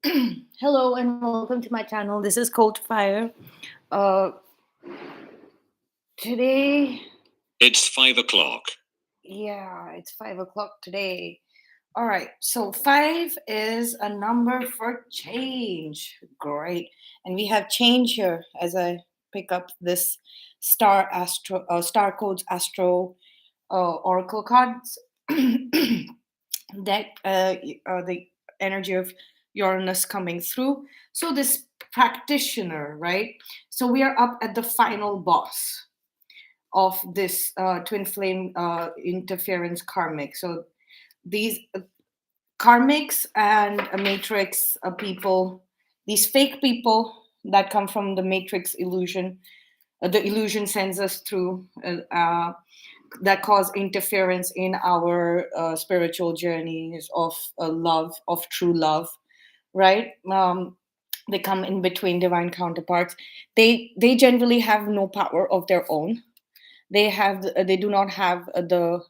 Hello and welcome to my channel. This is Coldfire. Uh, today, It's 5 o'clock. yeah, it's 5 o'clock today. All right, so five is a number for change. Great, and we have change here as I pick up this Star Codes Astro Oracle cards. That the energy of Uranus coming through. So this practitioner, right? So we are up at the final boss of this twin flame interference karmic. So these karmics and matrix people, these fake people that come from the matrix illusion, the illusion sends us through. That cause interference in our spiritual journeys of love, of true love, right? They come in between divine counterparts. They generally have no power of their own. They do not have the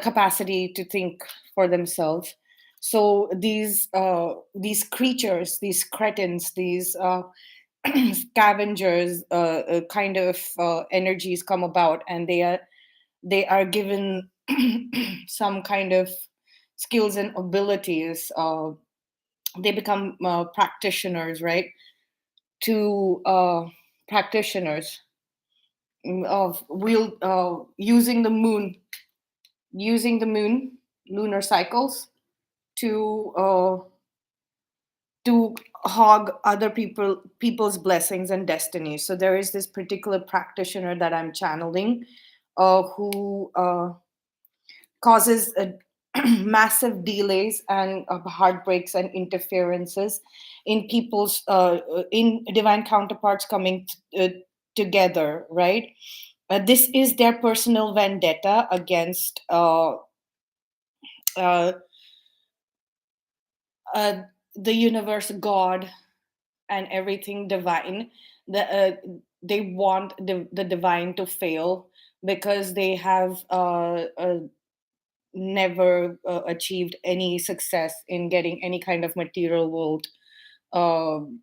capacity to think for themselves. So these creatures, these cretins, these scavengers kind of energies come about, and they are given some kind of skills and abilities. They become practitioners, right? To practitioners of using the moon, lunar cycles to hog other people's blessings and destinies. So there is this particular practitioner that I'm channeling, who causes massive delays and heartbreaks and interferences in people's in divine counterparts coming together, right? This is their personal vendetta against uh, uh, the universe, God, and everything divine. They want the divine to fail because they have never achieved any success in getting any kind of material world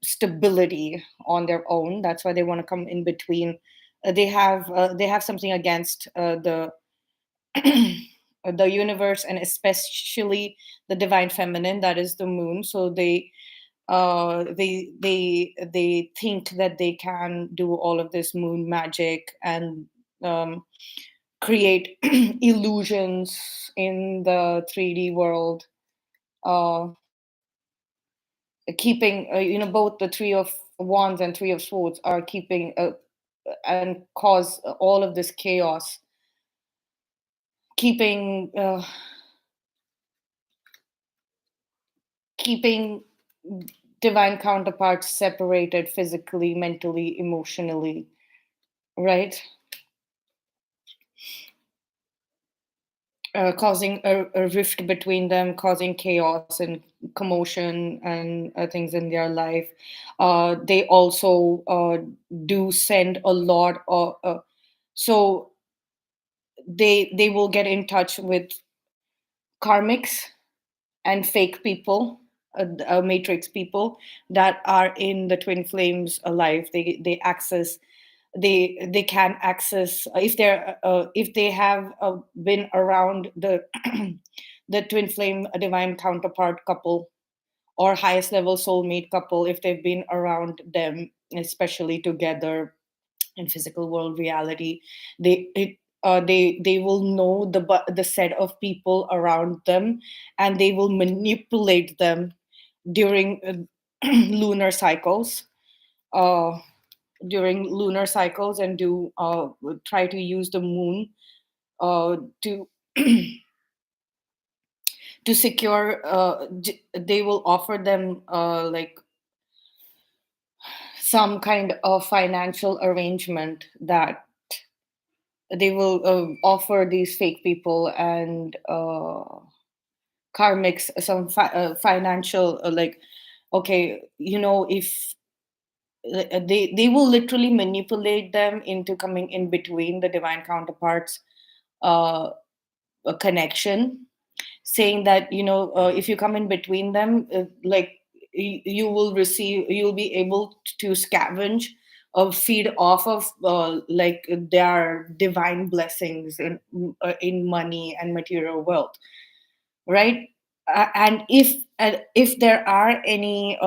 stability on their own. That's why they want to come in between. They have something against the universe, and especially the divine feminine, that is the moon. So they think that they can do all of this moon magic and um, create illusions in the 3D world, uh, keeping both the three of wands and three of swords are keeping and cause all of this chaos, keeping keeping divine counterparts separated physically, mentally, emotionally, right? Causing a rift between them, causing chaos and commotion and things in their life. They also do send a lot of. So they will get in touch with karmics and fake people, matrix people that are in the twin flames alive. They access, they can access, if they have been around the the twin flame divine counterpart couple or highest level soulmate couple, if they've been around them, especially together in physical world reality, they will know the set of people around them, and they will manipulate them during lunar cycles, uh, and do try to use the moon to to secure. They will offer them like some kind of financial arrangement, that they will offer these fake people and karmics some financial, like, okay, if they will literally manipulate them into coming in between the divine counterparts uh, a connection, saying that if you come in between them, like, you will receive, you'll be able to scavenge or feed off of like their divine blessings in money and material wealth, right? And if there are any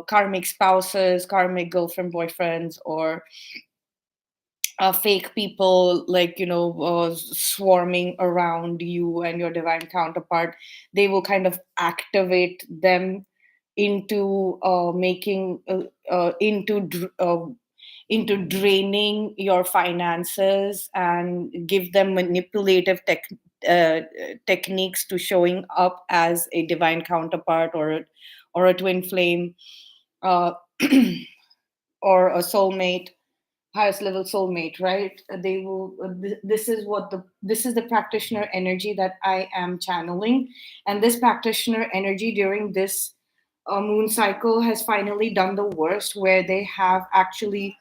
karmic spouses, karmic girlfriend, boyfriends, or fake people, like swarming around you and your divine counterpart, they will kind of activate them into making into draining your finances, and give them manipulative uh, techniques to showing up as a divine counterpart, or a twin flame, uh, or a soulmate, highest level soulmate, right? They will this is the practitioner energy that I am channeling. And this practitioner energy during this moon cycle has finally done the worst, where they have actually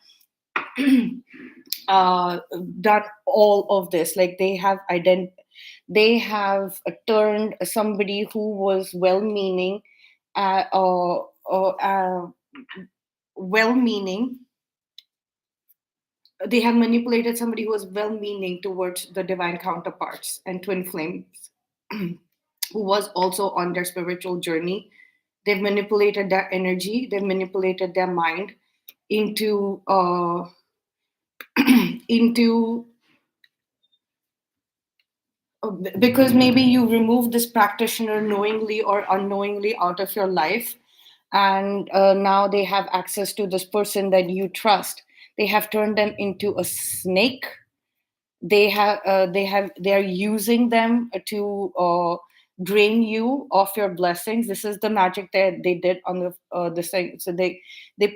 uh, done all of this. Like they have turned somebody who was uh, uh, uh, uh, well meaning they have manipulated somebody who was well meaning towards the divine counterparts and twin flames, who was also on their spiritual journey. They've manipulated their energy, they've manipulated their mind into into because maybe you remove this practitioner knowingly or unknowingly out of your life, and now they have access to this person that you trust. They have turned them into a snake. They are using them to drain you of your blessings. This is the magic that they did on the thing. So they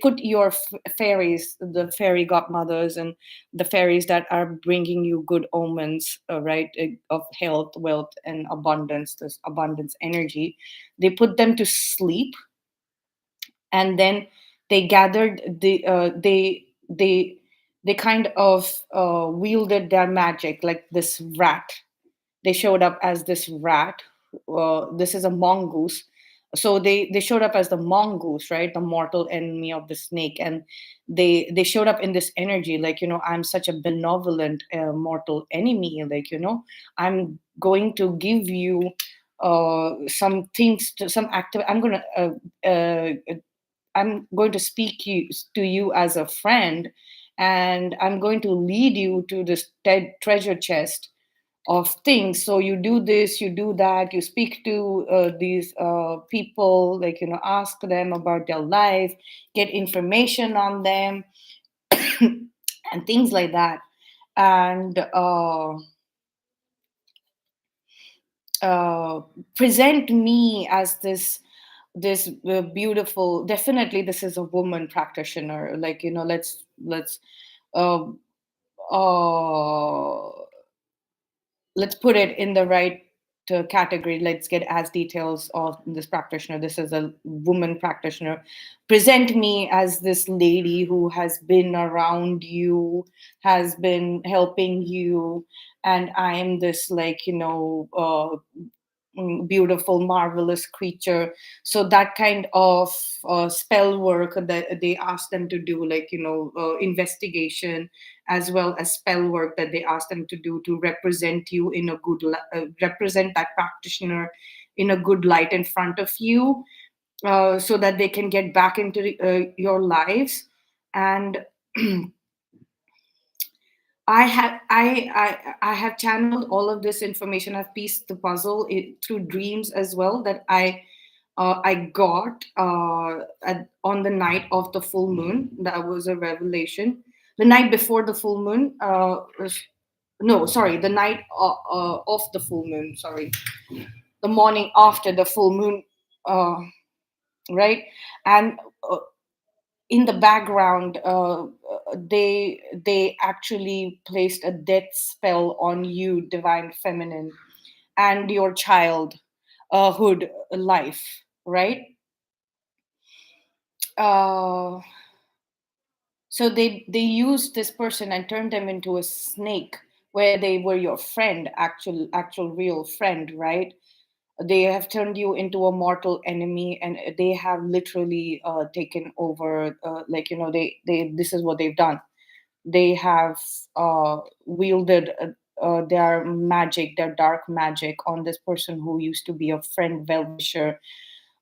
put your fairies, the fairy godmothers, and the fairies that are bringing you good omens, right, of health, wealth, and abundance, this abundance energy. They put them to sleep, and then they gathered they kind of wielded their magic like this rat. They showed up as this rat. This is a mongoose. So they showed up as the mongoose, right, the mortal enemy of the snake. And they showed up in this energy, like, I'm such a benevolent mortal enemy, like, I'm going to give you some things, to some active, I'm going to speak to you as a friend, and I'm going to lead you to this treasure chest of things. So you do this, you do that, you speak to these people, like, ask them about their life, get information on them, and things like that. And uh, present me as this beautiful, definitely this is a woman practitioner, like, let's uh, uh, let's put it in the right category. Let's get as details of this practitioner. This is a woman practitioner. Present me as this lady who has been around you, has been helping you, and I am this, like, beautiful, marvelous creature. So that kind of spell work that they ask them to do, like, investigation, as well as spell work that they ask them to do, to represent you in a represent that practitioner in a good light in front of you, so that they can get back into your lives. And I have channeled all of this information. I've pieced the puzzle through dreams as well, that I got on the night of the full moon. That was a revelation. The night before the full moon, no, sorry, the night of the full moon. Sorry, the morning after the full moon, uh, right? And in the background, they actually placed a death spell on you, divine feminine, and your child hood life, right? uh, so they used this person and turned them into a snake, where they were your friend, actual real friend, right? They have turned you into a mortal enemy, and they have literally taken over. Like, they this is what they've done. They have wielded their magic, their dark magic, on this person who used to be a friend, well-wisher,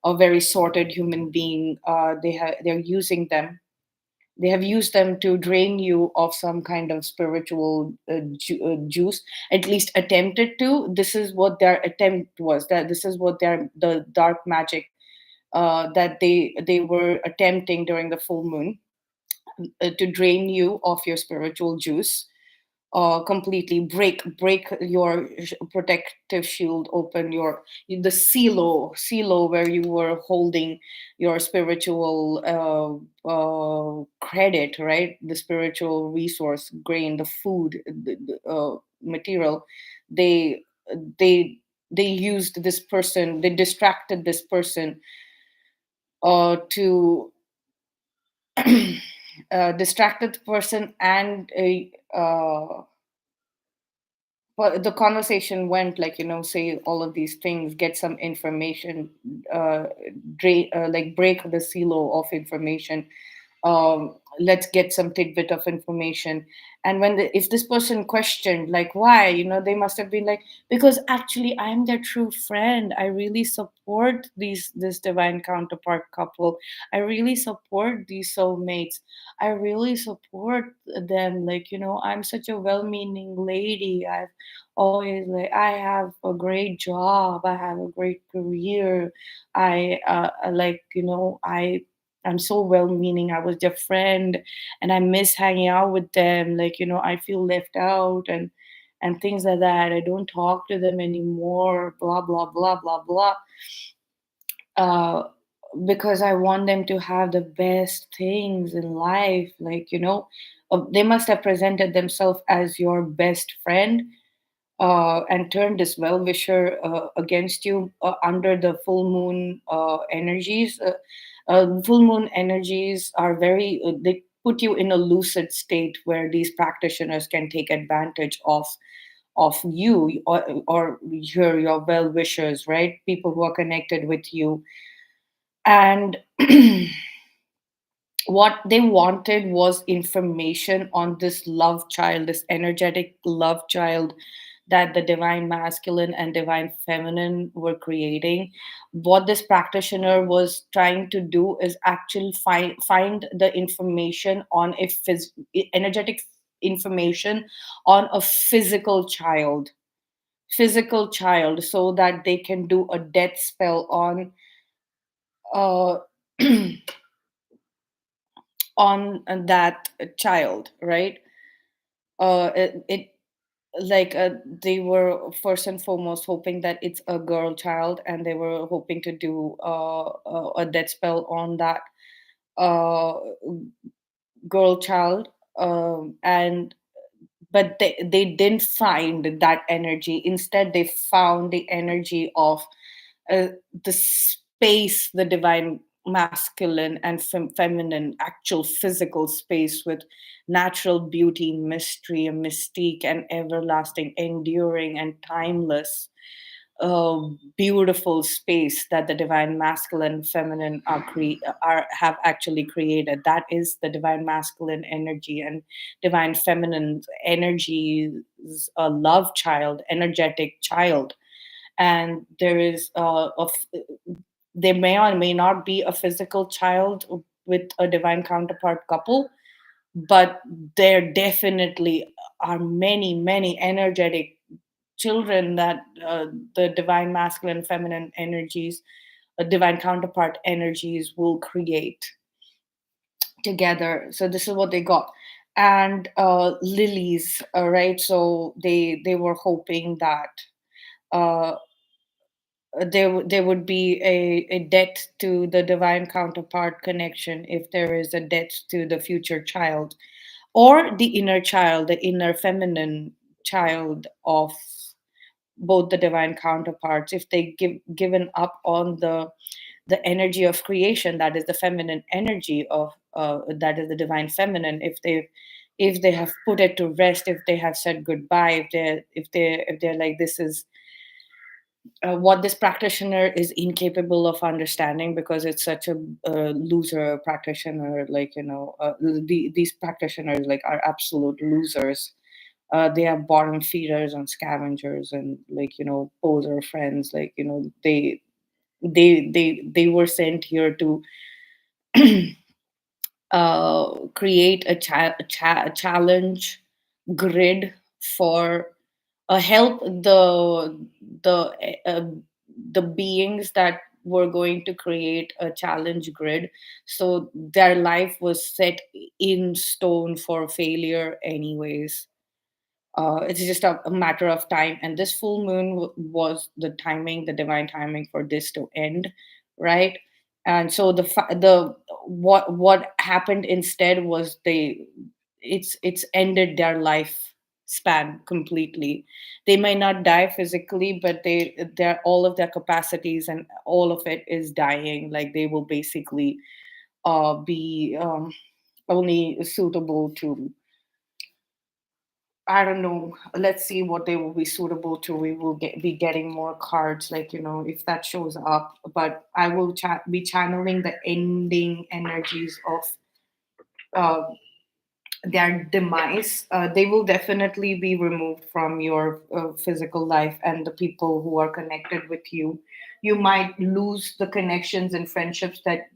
a very sorted human being. They're using them. They have used them to drain you of some kind of spiritual juice, at least attempted to. This is what their attempt was, that this is what the dark magic that they were attempting during the full moon, to drain you of your spiritual juice, completely break your protective shield open, your the silo where you were holding your spiritual credit, right? The spiritual resource, grain, the food, the material. They they they used this person, they distracted this person to distracted the person, and but the conversation went like, say all of these things, get some information, uh, like break the silo of information, let's get some tidbit of information. And if this person questioned, like, why, they must have been like, because actually I'm their true friend, I really support this divine counterpart couple, I really support these soulmates, I really support them, like, I'm such a well-meaning lady, I've always, like, I have a great job, I have a great career, like, I'm so well meaning. I was their friend and I miss hanging out with them. Like, I feel left out, and things like that. I don't talk to them anymore, blah, blah, blah, blah, blah. Uh, because I want them to have the best things in life. Like, they must have presented themselves as your best friend, and turn this well-wisher against you under the full moon energies. Full moon energies are they put you in a lucid state where these practitioners can take advantage of you, or your well-wishers, right? People who are connected with you. And what they wanted was information on this love child, this energetic love child that the divine masculine and divine feminine were creating. What this practitioner was trying to do is actually find the information on energetic information on a physical child, so that they can do a death spell on uh on that child, right? It like they were first and foremost hoping that it's a girl child, and they were hoping to do a death spell on that uh, girl child, and but they didn't find that energy. Instead, they found the energy of uh, the space, the divine masculine and feminine, actual physical space with natural beauty, mystery, and mystique, and everlasting, enduring, and timeless. Beautiful space that the divine masculine feminine have actually created. That is the divine masculine energy, and divine feminine energy is a love child, energetic child. And there may or may not be a physical child with a divine counterpart couple, but there definitely are many energetic children that the divine masculine feminine energies, divine counterpart energies will create together. So this is what they got. And lilies, right? So they were hoping that uh, there would be a debt to the divine counterpart connection if there is a debt to the future child, or the inner child, the inner feminine child of both the divine counterparts. If they given up on the energy of creation, that is the feminine energy of that is the divine feminine, if they have put it to rest, if they have said goodbye, if they're like, this is what this practitioner is incapable of understanding, because it's such a loser practitioner, like, these practitioners like are absolute losers. They are bottom feeders and scavengers and, like, poser friends, like, they were sent here to create a challenge grid for help the uh, the beings that were going to create a challenge grid, so their life was set in stone for failure anyways. It's just a matter of time, and this full moon was the timing, the divine timing for this to end, right? And so the what happened instead was it's ended their life span completely. They may not die physically, but their all of their capacities and all of it is dying. Like, they will basically be only suitable to, I don't know. Let's see what they will be suitable to. We will be getting more cards, like, if that shows up. But I will be channeling the ending energies of uh, their demise. They will definitely be removed from your physical life, and the people who are connected with you. You might lose the connections and friendships that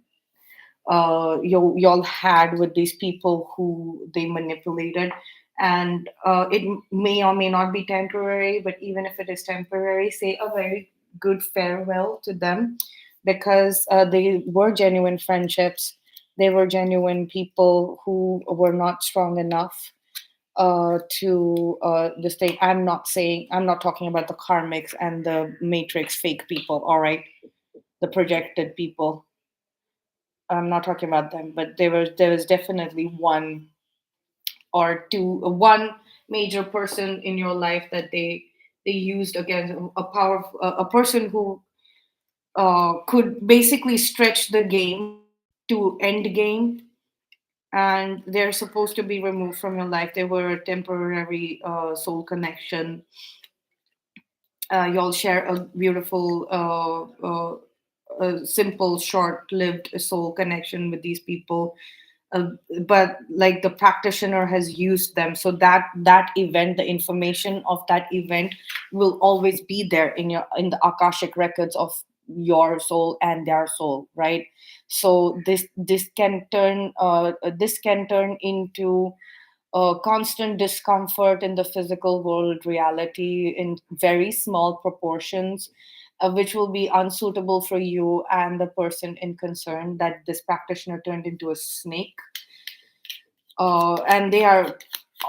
y'all had with these people who they manipulated. And it may or may not be temporary, but even if it is temporary, say a very good farewell to them, because they were genuine friendships. They were genuine people who were not strong enough to this thing. I'm not talking about the karmics and the matrix fake people, all right? The projected people. I'm not talking about them, but there was definitely one or two, one major person in your life that they used against a person who could basically stretch the game to end game, and they're supposed to be removed from your life. They were a temporary soul connection. Y'all share a beautiful simple short-lived soul connection with these people, uh, but like the practitioner has used them, so that event, the information of that event will always be there in the akashic records of your soul and their soul, right? So this can turn into constant discomfort in the physical world reality in very small proportions, which will be unsuitable for you and the person in concern, that this practitioner turned into a snake. And they are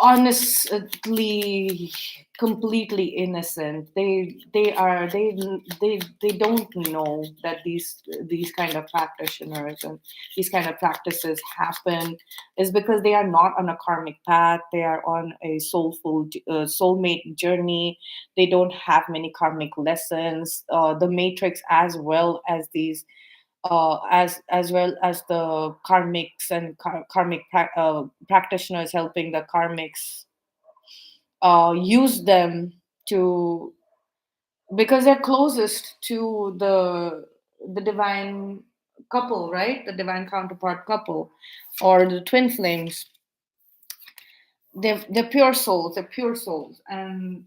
honestly completely innocent. They don't know that these kind of practitioners and these kind of practices happen, is because they are not on a karmic path. They are on a soulmate journey. They don't have many karmic lessons. The matrix, as well as these as well as the karmics and practitioners helping the karmics use them to, because they're closest to the divine couple, right? The divine counterpart couple, or the twin flames. They're pure souls. They're pure souls, and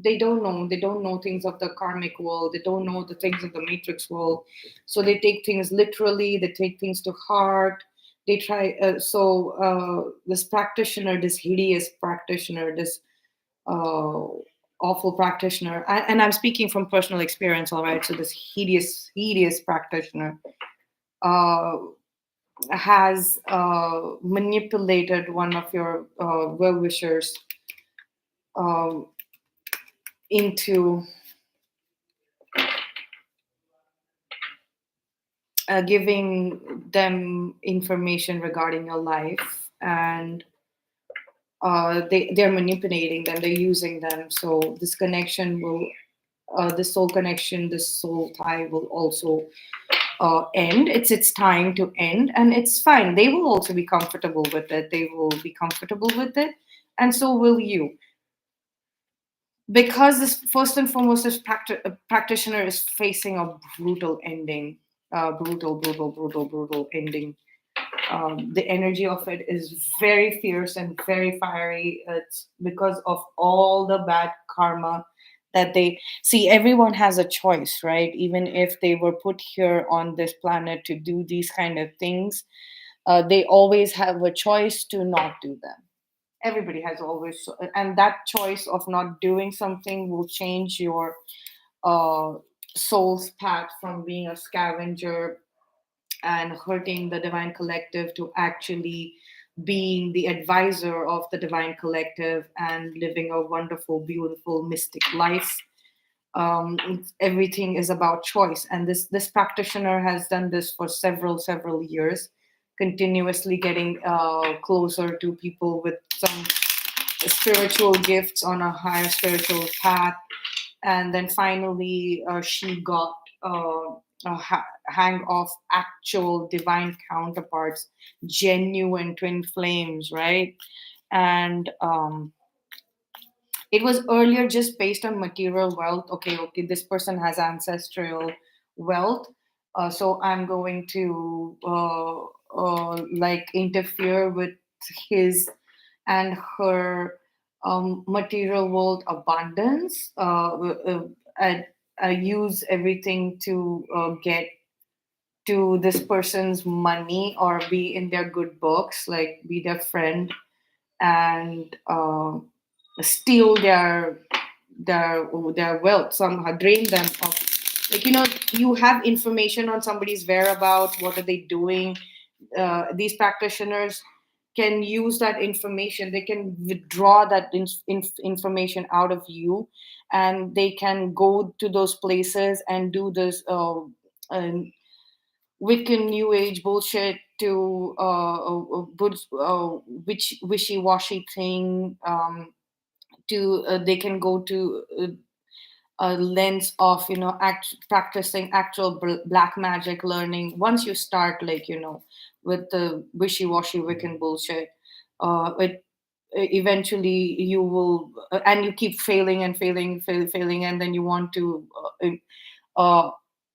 they don't know things of the karmic world. They don't know the things of the matrix world, so they take things literally. They take things to heart. They try. This practitioner, this hideous practitioner, this uh, awful practitioner, and I'm speaking from personal experience, all right? So this hideous practitioner uh, has manipulated one of your well wishers um, into giving them information regarding your life, and they're manipulating them. They're using them. So this connection will, this soul connection, this soul tie will also end. It's time to end, and it's fine. They will also be comfortable with it. They will be comfortable with it, and so will you. because this first and foremost, this practitioner is facing a brutal ending, brutal ending. The energy of it is very fierce and very fiery. It's because of all the bad karma that they see. Everyone has a choice, right? Even if they were put here on this planet to do these kind of things, they always have a choice to not do them. Everybody has always, and that choice of not doing something will change your uh, soul's path from being a scavenger and hurting the divine collective to actually being the advisor of the divine collective and living a wonderful, beautiful, mystic life. Everything is about choice, and this practitioner has done this for several years, continuously getting closer to people with some spiritual gifts on a higher spiritual path. And then finally she got hang of actual divine counterparts, genuine twin flames, right? And it was earlier just based on material wealth. Okay, this person has ancestral wealth, so I'm going to like interfere with his and her material world abundance. I, I use everything to get to this person's money or be in their good books, like be their friend, and steal their wealth somehow, drain them of, like, you have information on somebody's whereabouts, what are they doing. These practitioners can use that information, they can withdraw that information out of you, and they can go to those places and do this Wiccan New Age bullshit to which wishy-washy thing, to they can go to a lens of practicing actual black magic learning. Once you start, like, with the wishy-washy Wiccan bullshit, it eventually you will, and you keep failing and failing, and then you want to uh,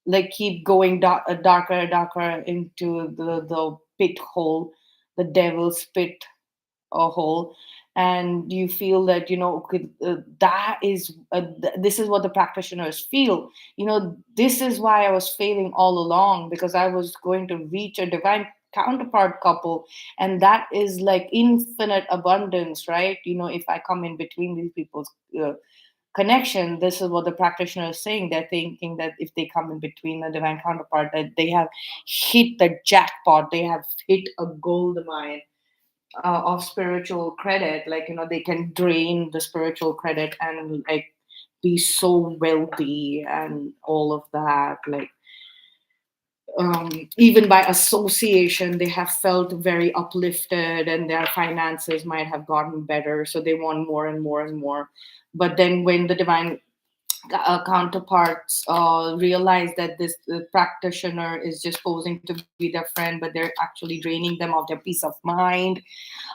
like keep going darker and darker into the pit hole, the devil's pit hole. And you feel that, okay, that is this is what the practitioners feel. This is why I was failing all along, because I was going to reach a divine counterpart couple, and that is like infinite abundance, right? If I come in between these people's connection, this is what the practitioner is saying. They're thinking that if they come in between the divine counterpart, that they have hit the jackpot, they have hit a gold mine of spiritual credit. Like, they can drain the spiritual credit and like be so wealthy and all of that. Like, even by association, they have felt very uplifted and their finances might have gotten better, so they want more and more and more. But then when the divine counterparts realize that this practitioner is just posing to be their friend, but they're actually draining them of their peace of mind,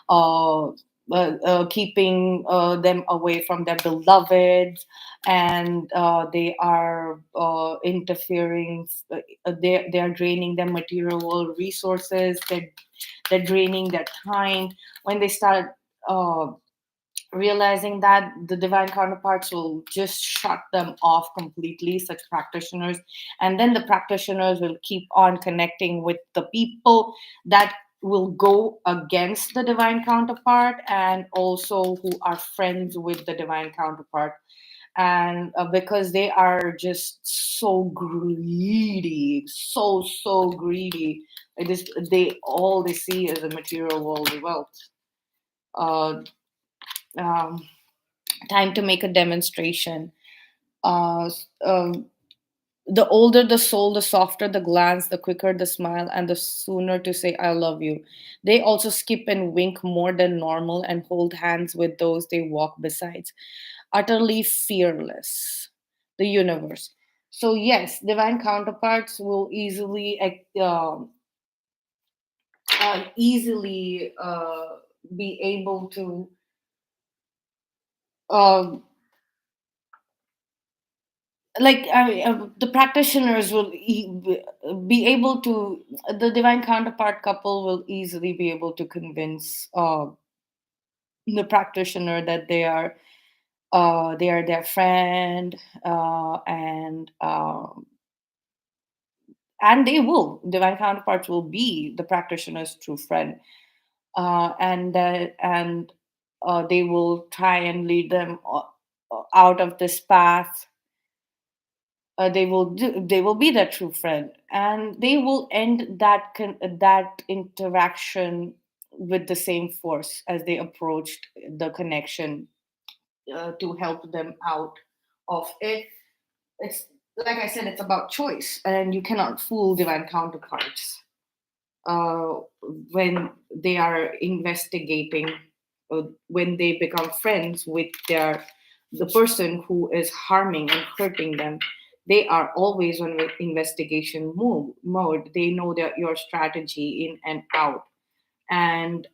uh, keeping them away from their beloveds, and they are interfering. They are draining their material resources. They're draining their time. When they start realizing that, the divine counterparts will just shut them off completely, such practitioners. And then the practitioners will keep on connecting with the people that will go against the divine counterpart, and also who are friends with the divine counterpart. And because they are just so greedy, so greedy, they all they see is a material world wealth. uh, um, Time to make a demonstration. Uh, s- um, the older the soul, the softer the glance, the quicker the smile, and the sooner to say, I love you. They also skip and wink more than normal and hold hands with those they walk besides. Utterly fearless. The universe. So, yes, divine counterparts will easily be able to. Uh, like the practitioners will be able to, the divine counterpart couple will easily be able to convince the practitioner that they are their friend, and they will, divine counterparts will be the practitioner's true friend, and they will try and lead them out of this path. They will be their true friend, and they will end that interaction with the same force as they approached the connection, to help them out of it. It's like I said, it's about choice, and you cannot fool divine counterparts uh, when they are investigating, when they become friends with the person who is harming and hurting them. They are always on investigation mode. They know that your strategy in and out. And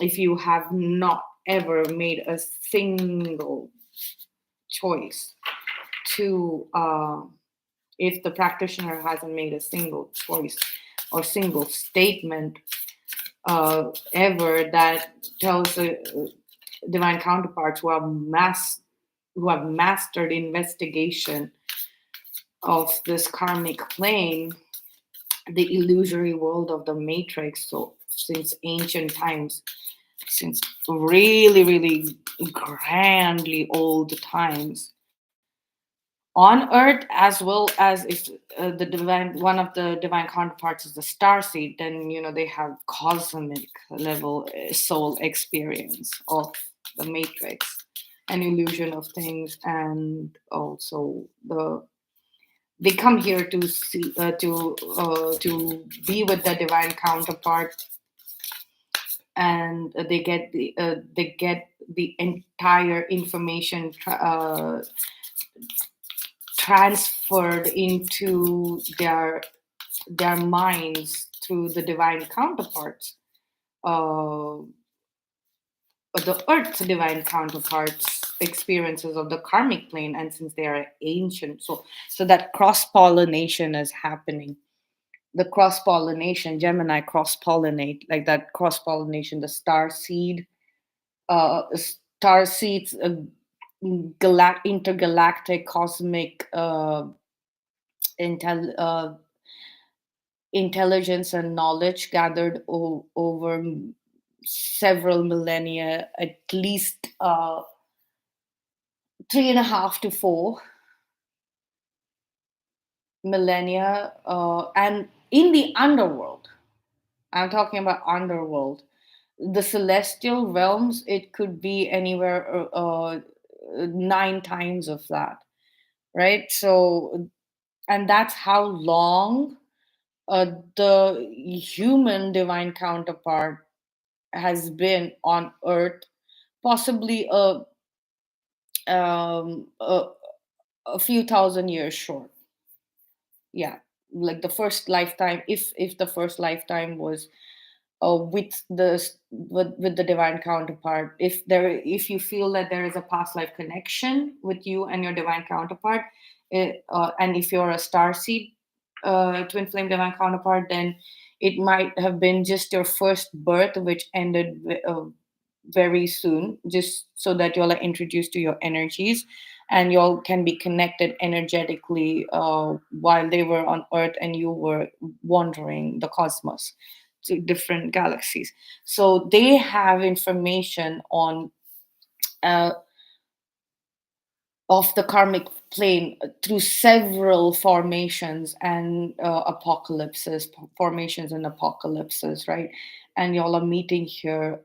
if you have not ever made a single choice to if the practitioner hasn't made a single choice or single statement ever that tells the divine counterparts who have mastered investigation of this karmic plane, the illusory world of the matrix. So since ancient times, since really, really grandly old times, on earth, as well as if the divine one of the divine counterparts is the star seed, then they have cosmic level soul experience of the matrix, an illusion of things, and also they come here to see to be with the divine counterpart, and they get the entire information transferred into their minds through the divine counterparts, uh, the earth's divine counterparts experiences of the karmic plane. And since they are ancient, so that cross pollination is happening. The cross pollination, Gemini cross pollinate, like that cross pollination, the star seeds, intergalactic cosmic intel intelligence and knowledge gathered over several millennia, at least 3.5 to 4 millennia, and in the underworld. I'm talking about underworld. The celestial realms, it could be anywhere 9 times of that, right? So, and that's how long the human divine counterpart has been on Earth, possibly um, a, a few thousand years short. Yeah, like the first lifetime, if the first lifetime was with the divine counterpart, if you feel that there is a past life connection with you and your divine counterpart, and if you're a star seed twin flame divine counterpart, then it might have been just your first birth which ended very soon, just so that you're like introduced to your energies, and y'all can be connected energetically while they were on earth and you were wandering the cosmos to different galaxies. So they have information on uh, of the karmic plane through several formations and formations and apocalypses, right? And y'all are meeting here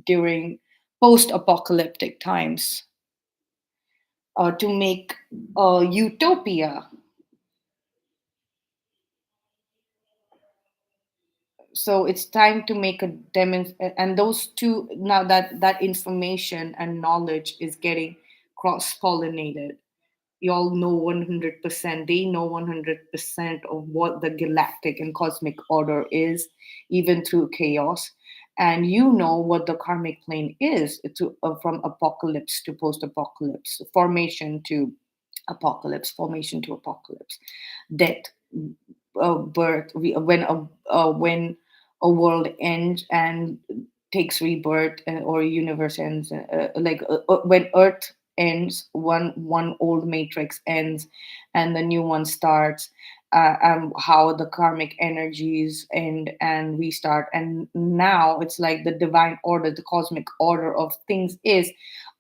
during post-apocalyptic times to make utopia. So it's time to make a and those two, now that information and knowledge is getting cross-pollinated. Y'all know 100%, they know 100% of what the galactic and cosmic order is, even through chaos. And you know what the karmic plane is, from apocalypse to post-apocalypse, formation to apocalypse, formation to apocalypse, death, birth. When a world ends and takes rebirth, or universe ends, when Earth ends, one old matrix ends, and the new one starts. And how the karmic energies end and restart, and now it's like the divine order, the cosmic order of things is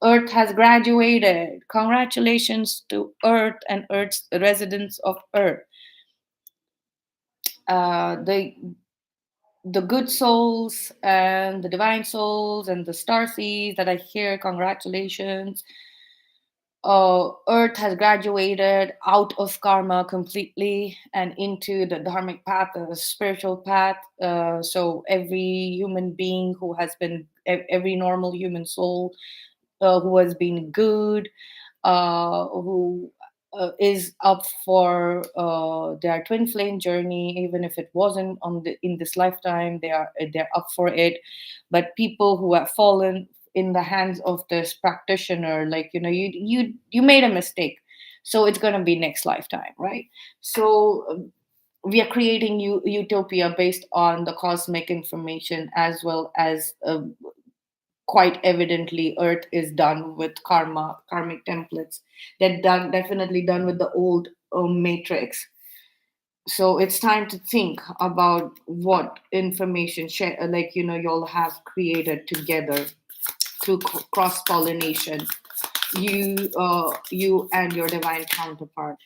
Earth has graduated. Congratulations to Earth and Earth's residents of Earth. The good souls and the divine souls and the star seeds that I hear, congratulations. Earth has graduated out of karma completely and into the dharmic path, the spiritual path. So every human being who has been, every normal human soul who has been good, who is up for their twin flame journey, even if it wasn't in this lifetime, they're up for it. But people who have fallen in the hands of this practitioner, like you made a mistake, so it's gonna be next lifetime, right? So we are creating utopia based on the cosmic information, as well as quite evidently Earth is done with karmic templates. They're done, definitely done with the old matrix. So it's time to think about what information share, you'll have created together through cross pollination, you and your divine counterpart,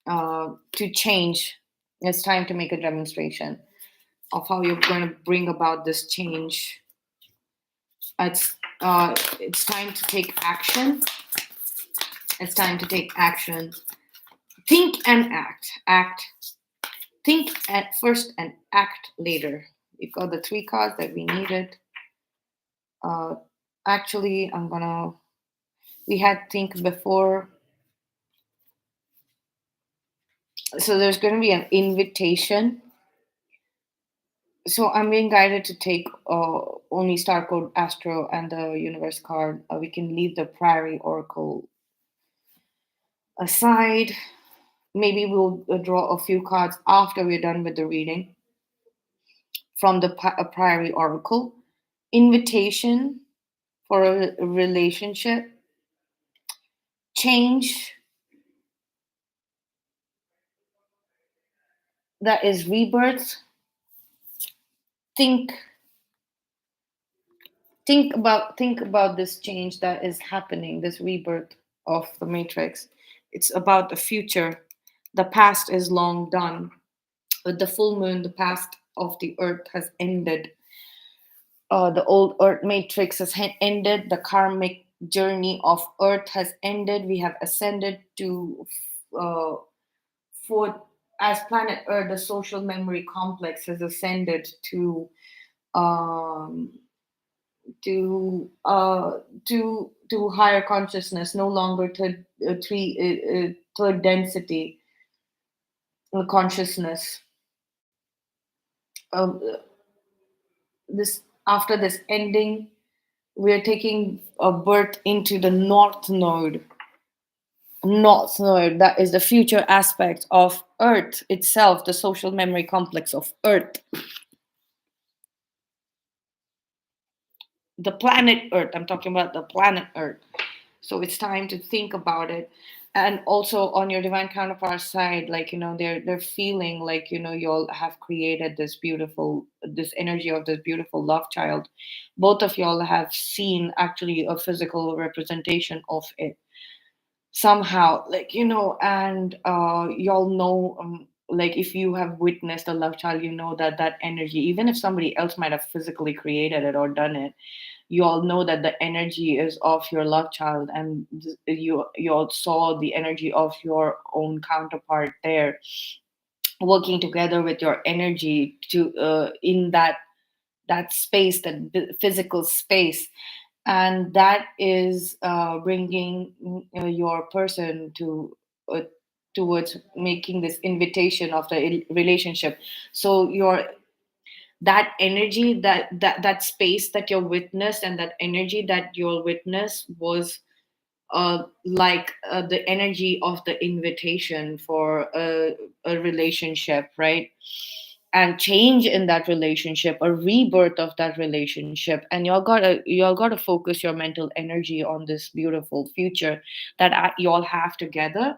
to change. It's time to make a demonstration of how you're going to bring about this change. It's time to take action. It's time to take action. Think and act. Think at first and act later. We've got the three cards that we needed. Uh, Actually, we had think before. So there's going to be an invitation. So I'm being guided to take only Star Code Astro and the Universe card. We can leave the Prairie Oracle aside. Maybe we'll draw a few cards after we're done with the reading from the Prairie Oracle. Invitation for a relationship, change that is rebirth. Think think about this change that is happening, this rebirth of the matrix. It's about the future. The past is long done. With the full moon, the past of the earth has ended. The old earth matrix has ended. The karmic journey of earth has ended. We have ascended to uh, fourth. As planet earth, the social memory complex has ascended um, to to higher consciousness, no longer third density consciousness. Um, this After this ending, we are taking a birth into the north node. North node, that is the future aspect of Earth itself, the social memory complex of Earth, the planet Earth. I'm talking about the planet Earth. So it's time to think about it. And also on your divine counterpart side, they're feeling like y'all have created this energy of this beautiful love child. Both of y'all have seen actually a physical representation of it somehow, and y'all know, like if you have witnessed a love child, you know that that energy, even if somebody else might have physically created it or done it, you all know that the energy is of your love child, and you all saw the energy of your own counterpart there, working together with your energy to in that space, that physical space. And that is bringing your person uh, towards making this invitation of the relationship. So your that energy, that space that you're witnessed, and that energy that you'll witness was like the energy of the invitation for a relationship, right? And change in that relationship, a rebirth of that relationship, and y'all gotta focus your mental energy on this beautiful future that y'all have together.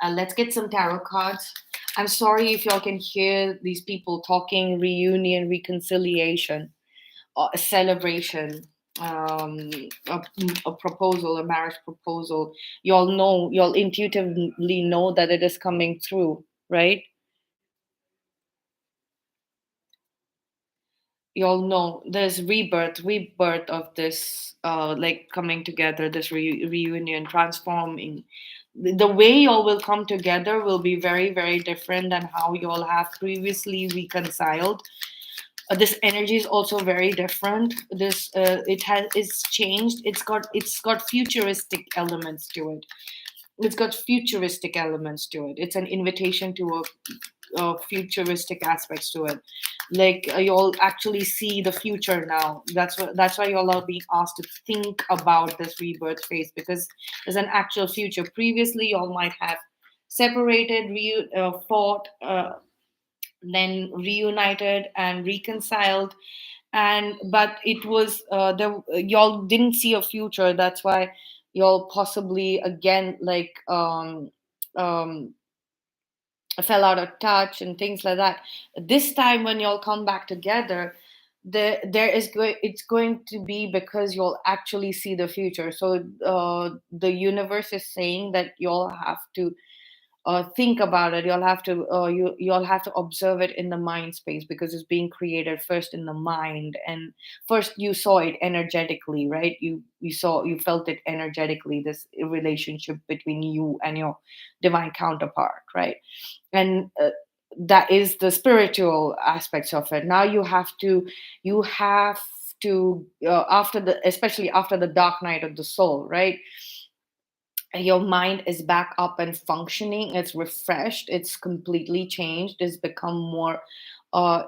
Let's get some tarot cards. I'm sorry if y'all can hear these people talking reunion, reconciliation, a celebration, um, a, a proposal, a marriage proposal. Y'all intuitively know that it is coming through, right? Y'all know there's rebirth of this, like coming together, this reunion, transforming. The way y'all will come together will be very, very different than how y'all have previously reconciled. This energy is also very different. This it's changed. It's got futuristic elements to it. It's an invitation to futuristic aspects to it. Like you'll actually see the future now. That's why you'll all being asked to think about this rebirth phase, because there's an actual future. Previously y'all might have separated, fought, then reunited and reconciled, and but it was y'all didn't see a future. That's why y'all possibly again, like, um fell out of touch and things like that. This time when y'all come back together, it's going to be because you'll actually see the future. So the universe is saying that y'all have to think about it. You'll have to observe it in the mind space, because it's being created first in the mind, and first you saw it energetically, right? You felt it energetically, this relationship between you and your divine counterpart, right? And that is the spiritual aspects of it. Now you have to after the especially after the dark night of the soul, right? Your mind is back up and functioning. It's refreshed, it's completely changed, it's become more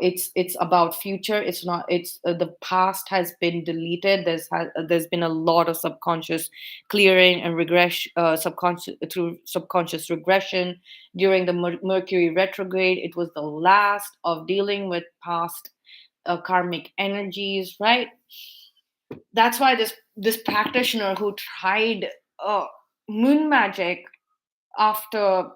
it's about future. It's not it's The past has been deleted. There's been a lot of subconscious clearing and regression, subconscious through subconscious regression during the Mercury retrograde. It was the last of dealing with past karmic energies, right? That's why this practitioner who tried uh, moon magic after,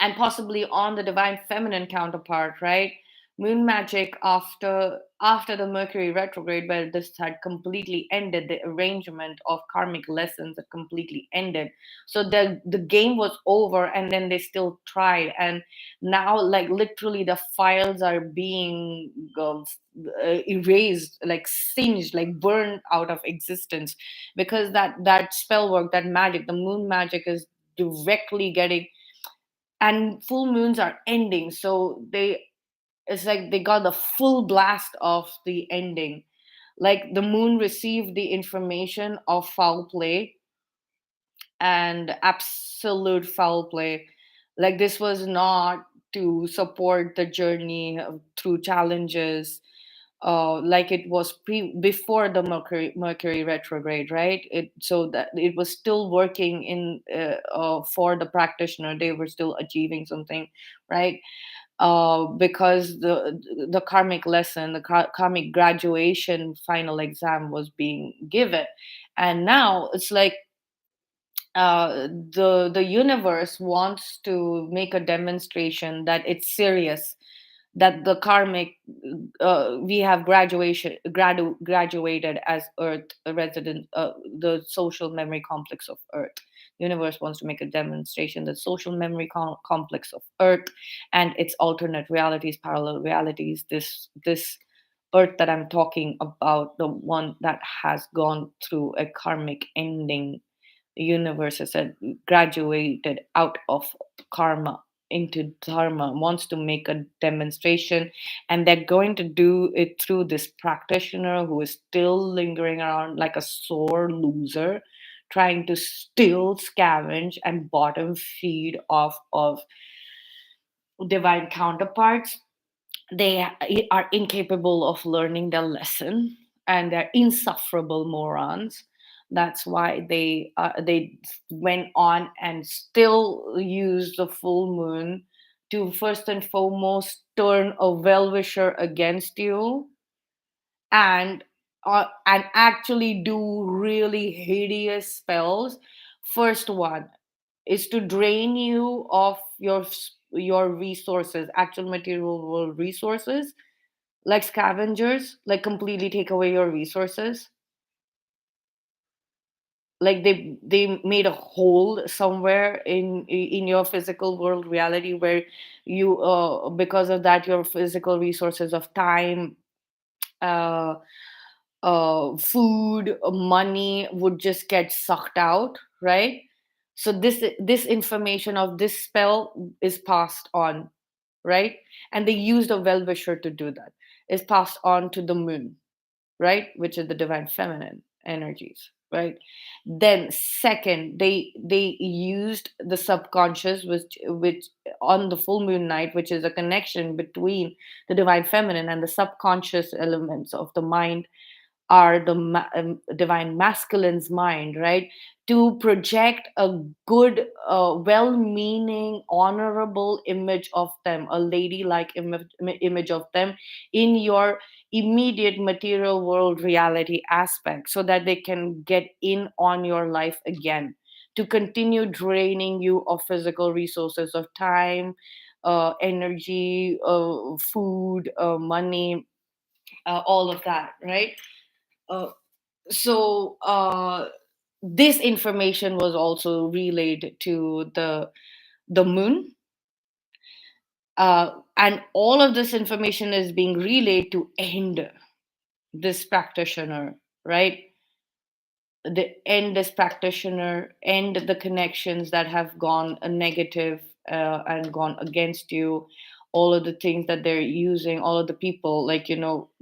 and possibly on the divine feminine counterpart, right? Moon magic after the Mercury retrograde, where this had completely ended, the arrangement of karmic lessons had completely ended. So the game was over, and then they still tried, and now, like, literally the files are being erased, like singed, like burned out of existence, because that spell work, that magic, the moon magic is directly getting, and full moons are ending, so it's like they got the full blast of the ending. Like the moon received the information of foul play, and absolute foul play. Like this was not to support the journey through challenges, like it was before the Mercury retrograde, right? So that it was still working in for the practitioner. They were still achieving something, right? Because the karmic lesson, the karmic graduation final exam was being given, and now it's like the universe wants to make a demonstration that it's serious, that the karmic we have graduated as earth resident, the social memory complex of earth. Universe wants to make a demonstration that social memory complex of earth and its alternate realities, parallel realities, this earth that I'm talking about, the one that has gone through a karmic ending. The universe has said graduated out of karma into dharma, wants to make a demonstration, and they're going to do it through this practitioner who is still lingering around like a sore loser, trying to still scavenge and bottom feed off of divine counterparts. They are incapable of learning their lesson, and they're insufferable morons. That's why they went on and still use the full moon to first and foremost turn a well-wisher against you, and actually do really hideous spells. First one is to drain you of your resources, actual material world resources, like scavengers, like completely take away your resources. Like they made a hole somewhere in your physical world reality, where you because of that your physical resources of time, uh food, money would just get sucked out, right? So this information of this spell is passed on, right? And they used a well-wisher to do that. Is passed on to the moon, right? Which is the divine feminine energies, right? Then second, they used the subconscious, which on the full moon night, which is a connection between the divine feminine and the subconscious elements of the mind, are the divine masculine's mind, right? To project a good, well-meaning, honorable image of them, a ladylike image of them in your immediate material world reality aspect, so that they can get in on your life again, to continue draining you of physical resources of time, energy, food, money, all of that, right? Uh, so this information was also relayed to the moon, and all of this information is being relayed to end this practitioner, right? The end this practitioner, end the connections that have gone a negative, and gone against you, all of the things that they're using, all of the people, like,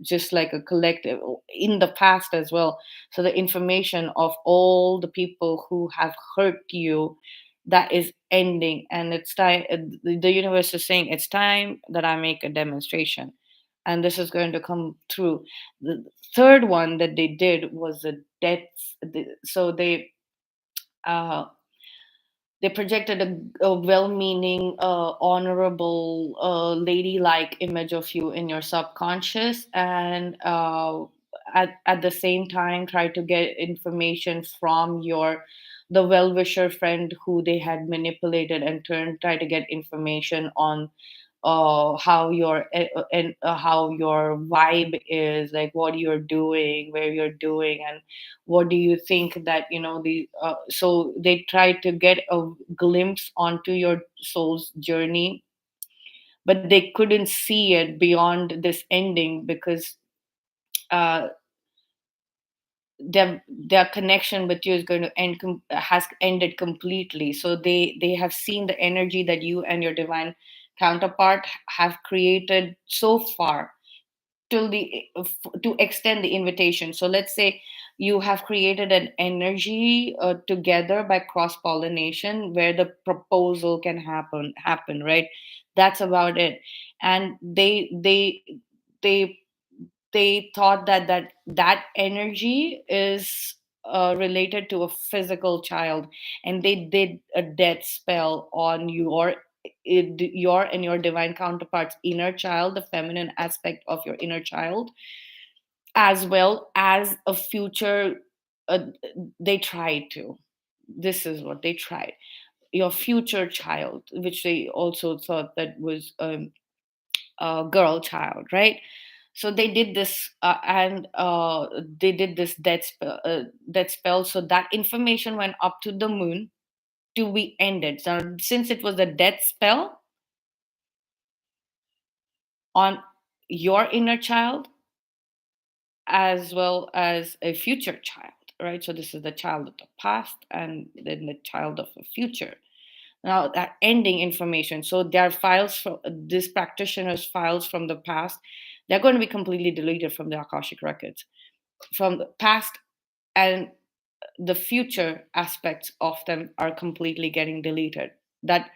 just like a collective in the past as well. So the information of all the people who have hurt you, that is ending, and it's time. The universe is saying it's time that I make a demonstration, and this is going to come through. The third one that they did was the deaths. So uh, they projected a well-meaning, honorable, ladylike image of you in your subconscious, and at the same time try to get information from the well-wisher friend who they had manipulated, and try to get information on how your and how your vibe is, like what you're doing, where you're doing, and what do you think that so they try to get a glimpse onto your soul's journey, but they couldn't see it beyond this ending, because uh, their connection with you is going to has ended completely. So they have seen the energy that you and your divine counterpart have created so far, till to extend the invitation. So let's say you have created an energy, together by cross pollination, where the proposal can happen, right? That's about it. And they they thought that energy is related to a physical child, and they did a death spell on your and your divine counterpart's inner child, the feminine aspect of your inner child, as well as a future. uh, they tried to This is what they tried: your future child, which they also thought that was a girl child, right? So they did this, and they did this death spell, so that information went up to the moon to be ended. So since it was a death spell on your inner child, as well as a future child, right? So this is the child of the past, and then the child of the future. Now that ending information, so their files from this practitioner's files from the past, they're going to be completely deleted from the Akashic records, from the past, and the future aspects of them are completely getting deleted. That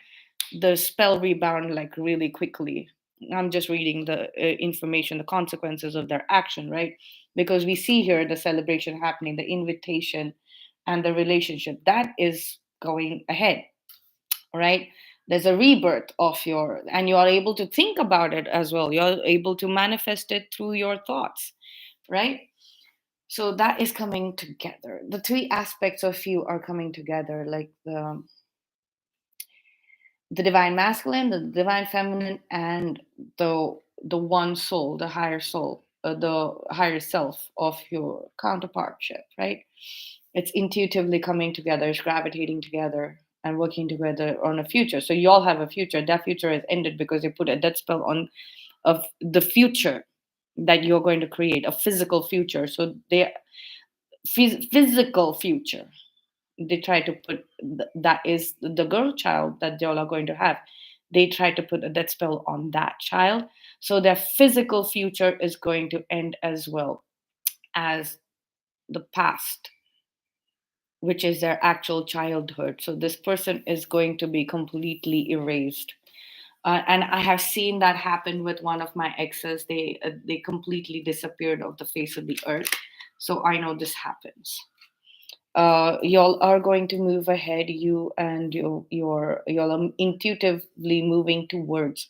the spell rebound like really quickly. I'm just reading the information, the consequences of their action, right? Because we see here the celebration happening, the invitation, and the relationship that is going ahead, right? There's a rebirth of your, and you are able to think about it as well. You're able to manifest it through your thoughts, right? So that is coming together. The three aspects of you are coming together, like the divine masculine, the divine feminine, and the one soul, the higher soul, the higher self of your counterpartship, right? It's intuitively coming together, it's gravitating together and working together on a future. So you all have a future. That future is ended because you put a death spell on of the future that you're going to create, a physical future. So they physical future they try to put that is the girl child that they all are going to have. They try to put a death spell on that child, so their physical future is going to end as well as the past, which is their actual childhood. So this person is going to be completely erased. And I have seen that happen with one of my exes. They completely disappeared off the face of the earth. So I know this happens. Y'all are going to move ahead, you and y'all are intuitively moving towards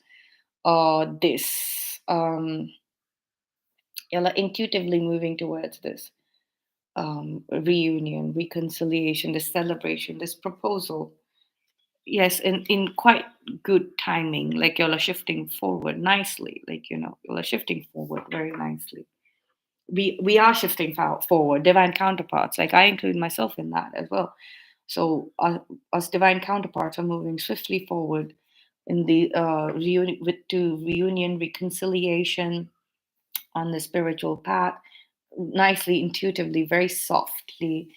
this y'all are intuitively moving towards this reunion, reconciliation, this celebration, this proposal. Yes, in quite good timing, like y'all are shifting forward nicely, like y'all are shifting forward very nicely. We are shifting forward, divine counterparts, like I include myself in that as well. So us divine counterparts are moving swiftly forward in the to reunion, reconciliation on the spiritual path, nicely, intuitively, very softly,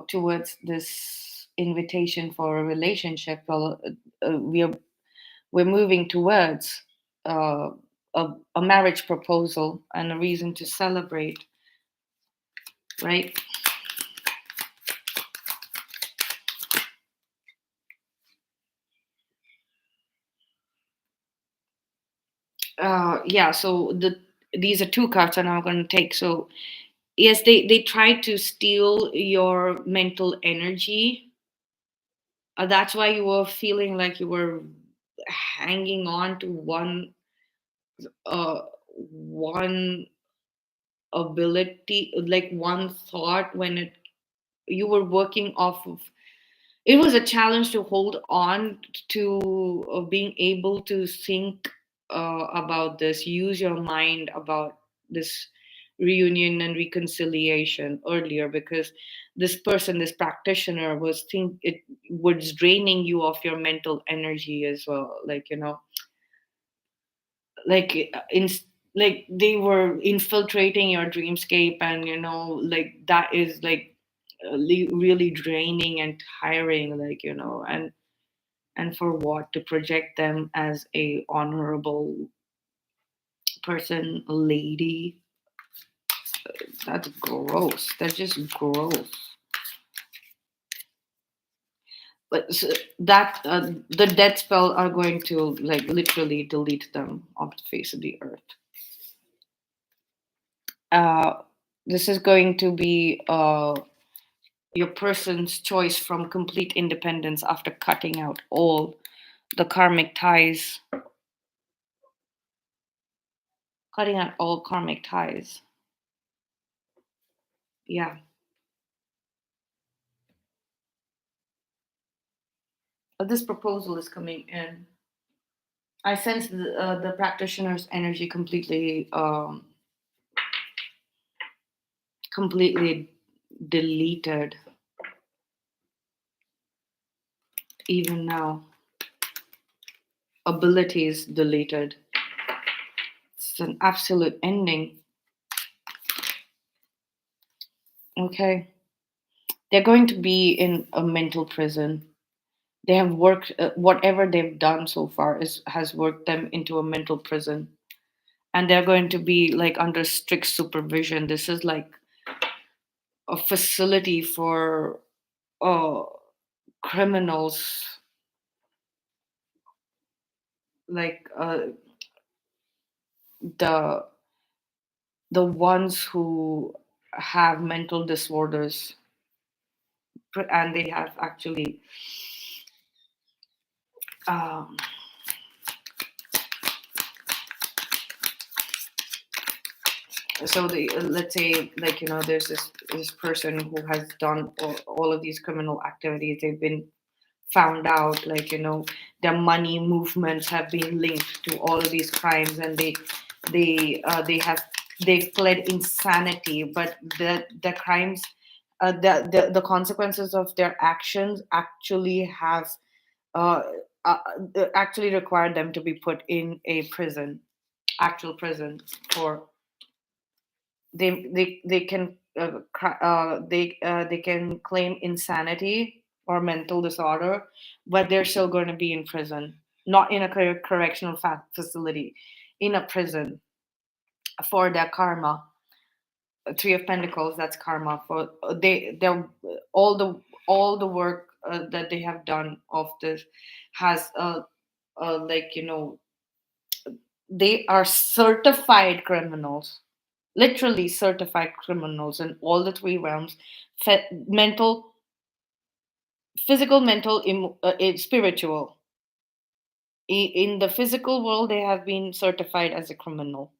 towards this invitation for a relationship. Well, we're moving towards uh, a marriage proposal and a reason to celebrate, right? Yeah. So these are two cards, and I'm going to take. So yes, they try to steal your mental energy. That's why you were feeling like you were hanging on to one ability, like one thought, when it you were working off of. It was a challenge to hold on to being able to think about this, use your mind about this reunion and reconciliation earlier, because this person, this practitioner, it was draining you of your mental energy as well. Like like in like they were infiltrating your dreamscape, and like that is like really draining and tiring, like and for what? To project them as a honorable person, lady. That's gross. That's just gross. But that the death spell are going to like literally delete them off the face of the earth. uh this is going to be your person's choice from complete independence after cutting out all the karmic ties, cutting out all karmic ties. Yeah. This proposal is coming in. I sense the practitioner's energy completely deleted even now. Abilities deleted. It's an absolute ending. Okay. They're going to be in a mental prison. They have worked whatever they've done so far is has worked them into a mental prison, and they're going to be like under strict supervision. This is like a facility for uh, criminals, like the the ones who have mental disorders. and they have actually um, so the let's say, like, there's this person who has done all of these criminal activities. They've been found out, like, their money movements have been linked to all of these crimes, and they've pled insanity, but the crimes, the consequences of their actions actually have uh, uh, actually required them to be put in a prison, actual prison, for they can they can claim insanity or mental disorder, but they're still going to be in prison, not in a correctional facility, in a prison for their karma. Three of Pentacles, that's karma for they're all the work that they have done of this has like, they are certified criminals, literally certified criminals in all the three realms: mental, physical, mental, spiritual. In the physical world, they have been certified as a criminal.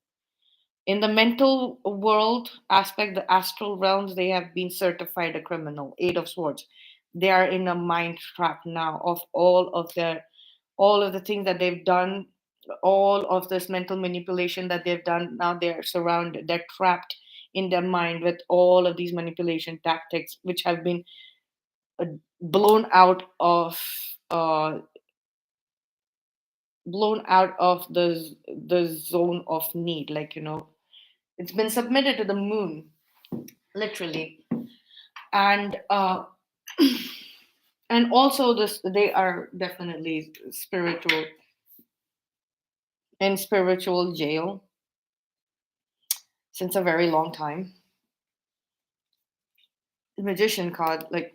In the mental world aspect, the astral realms, they have been certified a criminal. Eight of Swords. They are in a mind trap now of all of the things that they've done, all of this mental manipulation that they've done. Now they're surrounded, they're trapped in their mind with all of these manipulation tactics, which have been uh, blown out of uh, blown out of the zone of need. Like, it's been submitted to the moon, literally. And and also this, they are definitely spiritual, in spiritual jail since a very long time. The Magician card, like,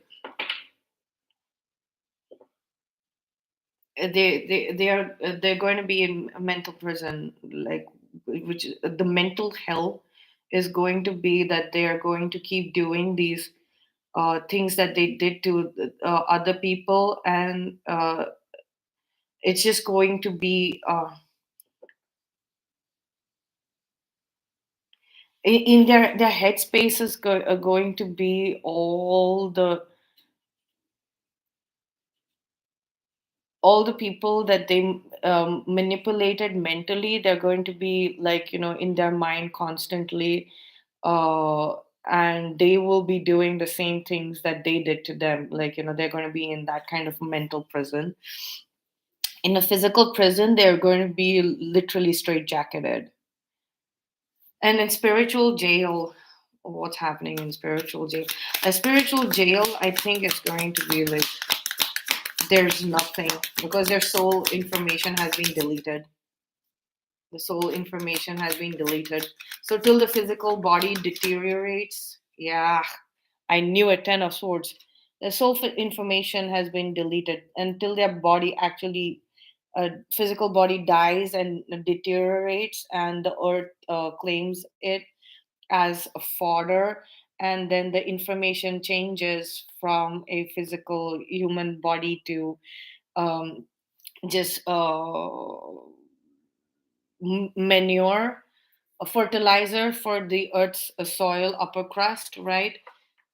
they're going to be in a mental prison, like, which the mental hell is going to be that they are going to keep doing these things that they did to other people, and it's just going to be in their headspace is going to be all the people that they manipulated mentally. They're going to be, like, in their mind constantly, uh, and they will be doing the same things that they did to them. Like, they're going to be in that kind of mental prison. In a physical prison, they're going to be literally straitjacketed. And in spiritual jail, what's happening in spiritual jail? A spiritual jail, I think it's going to be like there's nothing, because their soul information has been deleted. The soul information has been deleted. So till the physical body deteriorates, yeah, I knew it. Ten of Swords. The soul information has been deleted until their body actually, physical body dies and deteriorates, and the earth claims it as a fodder, and then the information changes from a physical human body to um, just manure, a fertilizer for the earth's soil upper crust, right?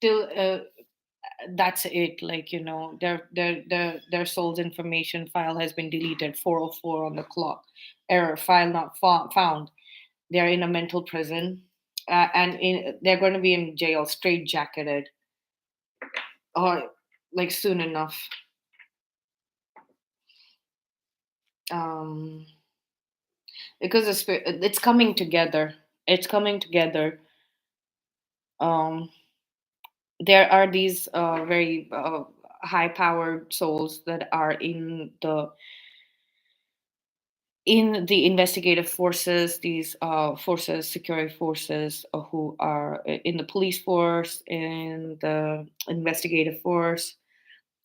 Till that's it. Like, their soul's information file has been deleted. 404 on the clock. Error, file not found. They're in a mental prison, they're going to be in jail, straight jacketed, or like soon enough. Um, because it's coming together. It's coming together. Um, there are these very high-powered souls that are in the investigative forces, these forces, security forces, who are in the police force, in the investigative force,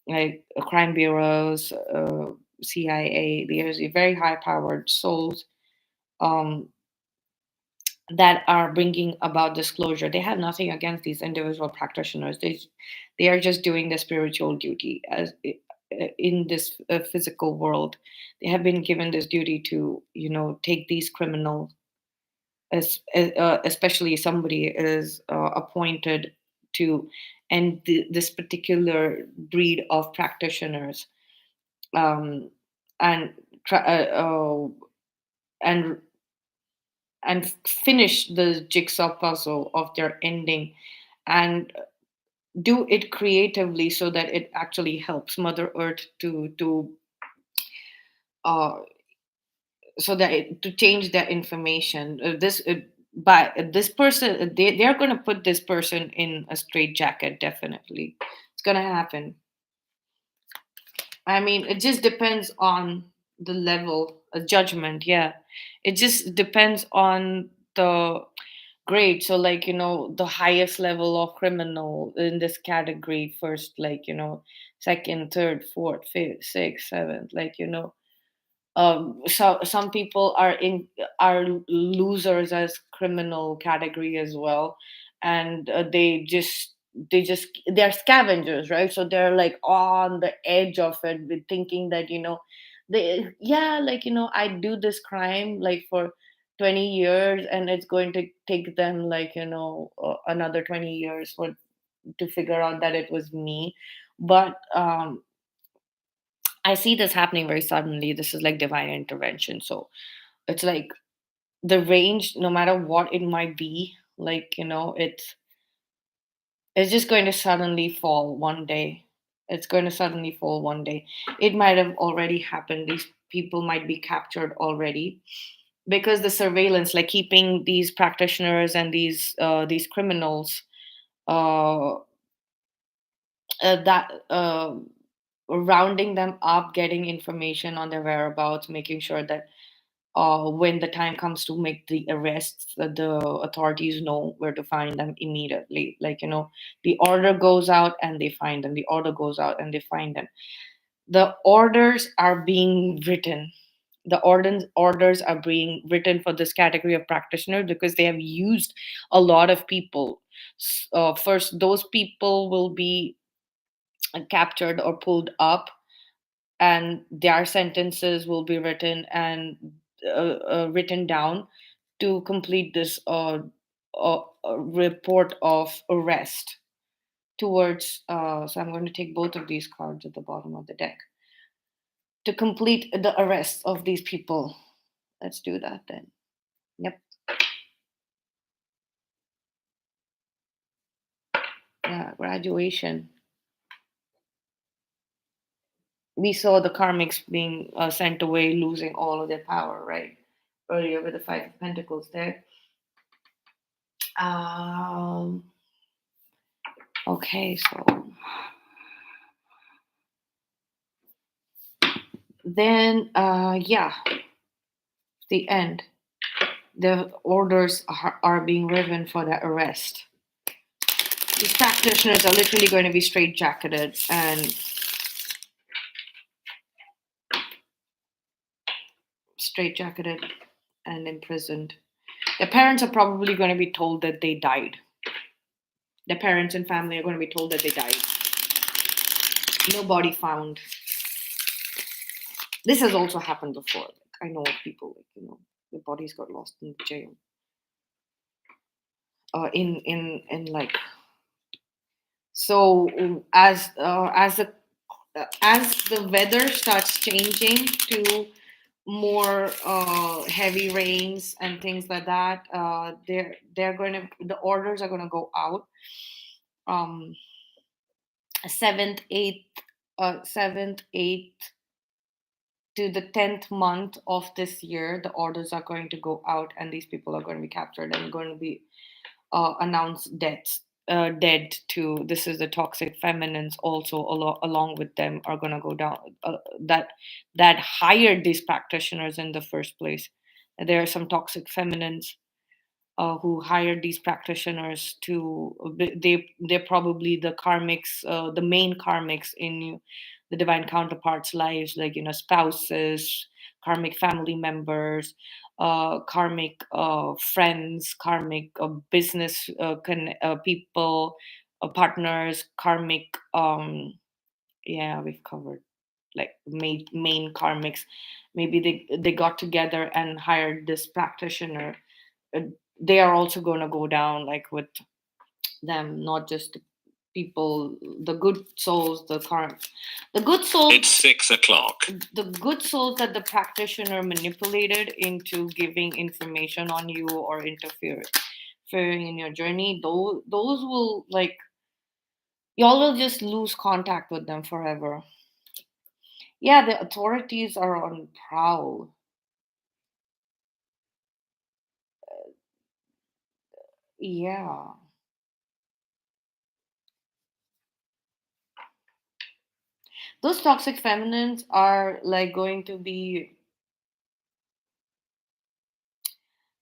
like crime bureaus, CIA. There's a very high-powered souls, um, that are bringing about disclosure. They have nothing against these individual practitioners. They are just doing their spiritual duty as in this physical world. They have been given this duty to, take these criminal, especially somebody is appointed to end this particular breed of practitioners, um, and and finish the jigsaw puzzle of their ending, and do it creatively so that it actually helps Mother Earth to uh, so that to change their information. But this person, they're going to put this person in a straight jacket. Definitely, it's going to happen. I mean, it just depends on the level of judgment. Yeah, it just depends on the grade. So, like, the highest level of criminal in this category, first, like, second, third, fourth, fifth, sixth, seventh, like, so some people are losers as criminal category as well, and they're scavengers, right? So they're like on the edge of it, with thinking that, they yeah, like, I do this crime like for 20 years, and it's going to take them like, another 20 years for to figure out that it was me. But I see this happening very suddenly. This is like divine intervention. So it's like the range, no matter what it might be, like, it's just going to suddenly fall one day. It's going to suddenly fall one day. It might have already happened. These people might be captured already, because the surveillance, like keeping these practitioners and these criminals, uh, that rounding them up, getting information on their whereabouts, making sure that when the time comes to make the arrests, the authorities know where to find them immediately. Like, the order goes out and they find them. The order goes out and they find them. The orders are being written. The orders are being written for this category of practitioner, because they have used a lot of people. First, those people will be captured or pulled up, and their sentences will be written and written down to complete this report of arrest towards. So I'm going to take both of these cards at the bottom of the deck to complete the arrest of these people. Let's do that then. Yep. Yeah, graduation. We saw the karmics being sent away, losing all of their power, right? Earlier with the Five of Pentacles there. Um, okay, so then, yeah, the end. The orders are being given for the arrest. These practitioners are literally going to be straitjacketed and imprisoned. Their parents are probably going to be told that they died. Their parents and family are going to be told that they died. No body found. This has also happened before. Like, I know of people, like, the bodies got lost in the jail. In like, so as the weather starts changing to more heavy rains and things like that, they're going to the orders are going to go out. um 7th 8th to the 10th month of this year, the orders are going to go out, and these people are going to be captured and going to be announced dead to. This is the toxic feminines also, along with them, are going to go down, that hired these practitioners in the first place. There are some toxic feminines who hired these practitioners to. They're probably the karmics, the main karmics in the divine counterparts lives, like, spouses, karmic family members, karmic friends, karmic business people, partners, karmic. Yeah, we've covered like main karmics. Maybe they got together and hired this practitioner. uh, they are also going to go down like with them, not just the people, the good souls, the good souls, It's 6 o'clock. the good souls that the practitioner manipulated into giving information on you or interfering in your journey. Those will like y'all will just lose contact with them forever. Yeah, the authorities are on prowl. Yeah. Those toxic feminines are like going to be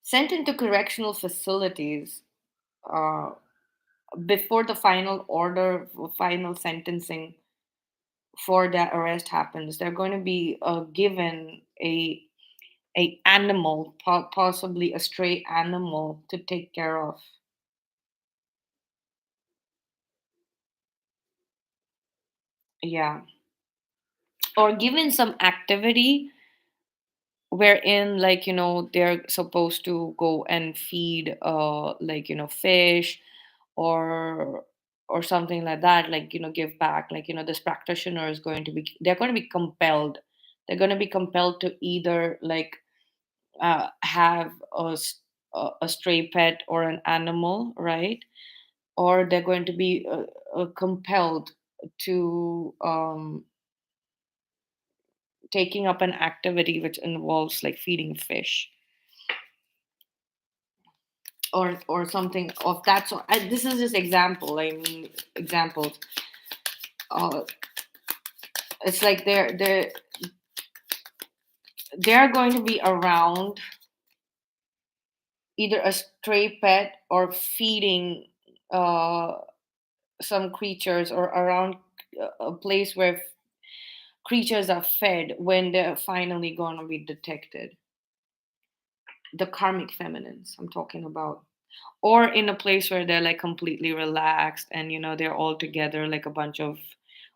sent into correctional facilities uh, before the final order, final sentencing for that arrest happens. They're going to be given a animal, possibly a stray animal, to take care of. Yeah, or given some activity wherein like they're supposed to go and feed like fish or something like that, like give back, like this practitioner is going to be they're going to be compelled, to either like have a stray pet or an animal, right? Or they're going to be compelled to taking up an activity which involves like feeding fish or something of that sort. This is just example. I mean, examples. Uh, it's like they're going to be around either a stray pet or feeding uh, some creatures or around a place where creatures are fed when they're finally going to be detected. The karmic feminines I'm talking about, or in a place where they're like completely relaxed and they're all together like a bunch of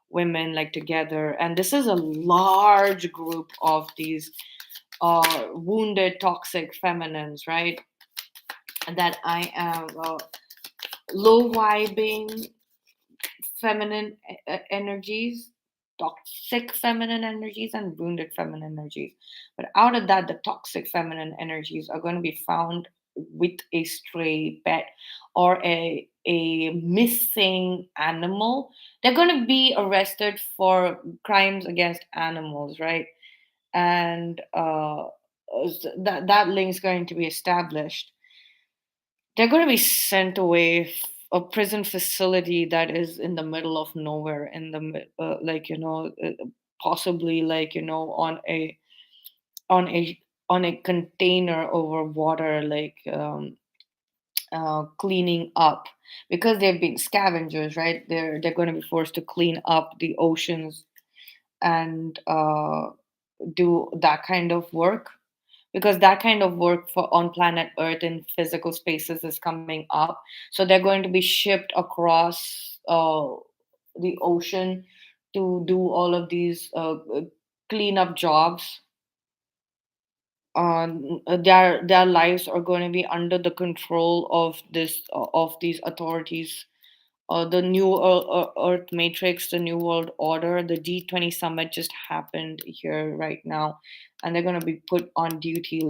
women like together, and this is a large group of these wounded toxic feminines, right? That I am low vibing feminine energies, toxic feminine energies, and wounded feminine energies. But out of that, the toxic feminine energies are going to be found with a stray pet or a missing animal. They're going to be arrested for crimes against animals, right? And that link is going to be established. They're going to be sent away a prison facility that is in the middle of nowhere, in the like possibly like on a on a container over water, like cleaning up, because they've been scavengers, right? They're going to be forced to clean up the oceans and do that kind of work, because that kind of work for on planet earth in physical spaces is coming up. So they're going to be shipped across the ocean to do all of these cleanup jobs. Their lives are going to be under the control of this of these authorities. The new Earth Matrix, the New World Order, the G20 summit just happened here right now, and they're going to be put on duty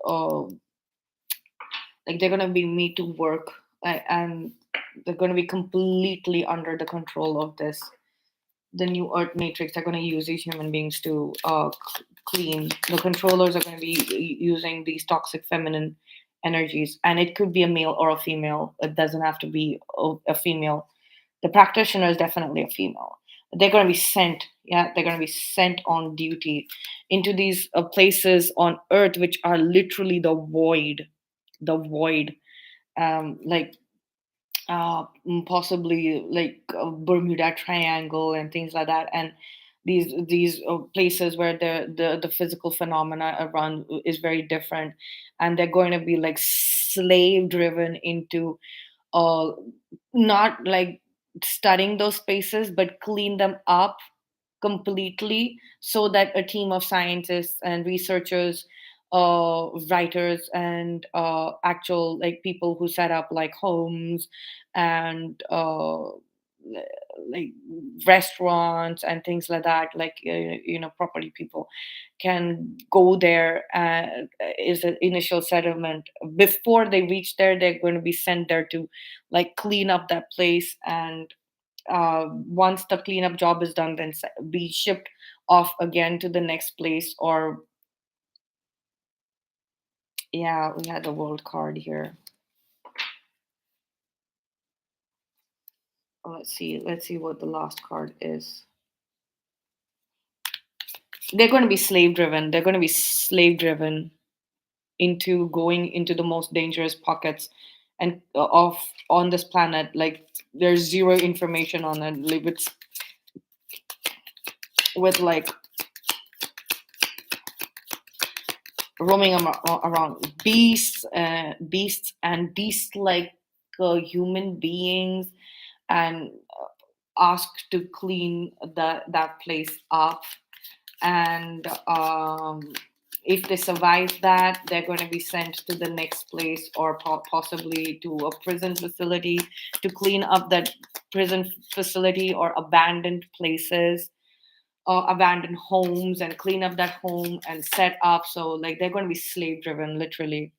uh, like they're going to be made to work, and they're going to be completely under the control of this, the new Earth Matrix. Are going to use these human beings to clean. The controllers are going to be using these toxic feminine energies, and it could be a male or a female. It doesn't have to be a female. The practitioner is definitely a female. They're going to be sent. Yeah, they're going to be sent on duty into these places on Earth, which are literally the void, like possibly like Bermuda Triangle and things like that. And these places where the physical phenomena around is very different, and they're going to be like slave driven into uh not like studying those spaces but clean them up completely, so that a team of scientists and researchers, writers, and actual like people who set up like homes and like restaurants and things like that, like property people can go there, and is an initial settlement. Before they reach there, they're going to be sent there to like clean up that place, and once the cleanup job is done, then be shipped off again to the next place. Or yeah, we had the world card here. Let's see what the last card is. They're going to be slave driven into going into the most dangerous pockets and of on this planet. Like there's zero information on it, like with like roaming around beasts and beasts like human beings, and asked to clean that place up. And if they survive that, they're going to be sent to the next place, or possibly to a prison facility to clean up that prison facility, or abandoned places, abandoned homes, and clean up that home and set up. So like they're going to be slave driven literally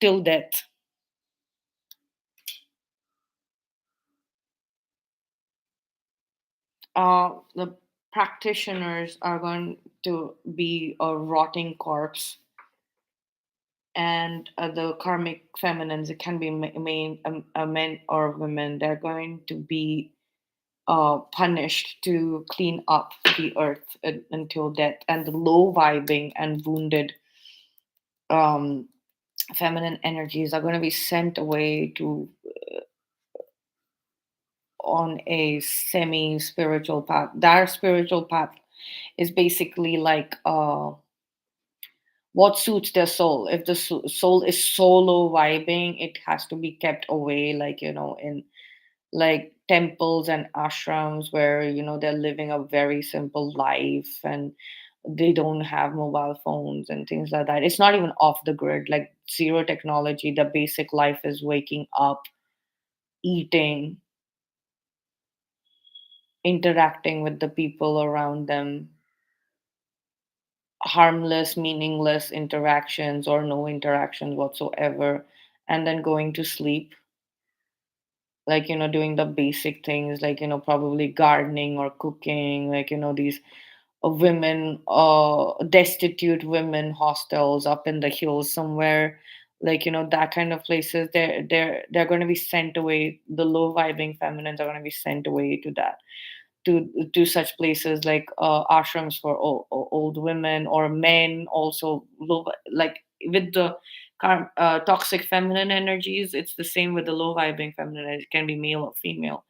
till death. The practitioners are going to be a rotting corpse, and the karmic feminines, it can be men or women, they're going to be punished to clean up the earth until death. And the low vibing and wounded um, feminine energies are going to be sent away to on a semi spiritual path. Their spiritual path is basically like what suits their soul. If the soul is solo vibing, it has to be kept away, like in like temples and ashrams where they're living a very simple life, and they don't have mobile phones and things like that. It's not even off the grid, like zero technology. The basic life is waking up, eating, interacting with the people around them, harmless, meaningless interactions or no interactions whatsoever, and then going to sleep, like, doing the basic things, like, probably gardening or cooking, like, these women, destitute women hostels up in the hills somewhere, like, that kind of places. They're going to be sent away. The low vibing feminines are going to be sent away to that, to such places like ashrams for old women or men also like with the toxic feminine energies. It's the same with the low vibing feminine. It can be male or female.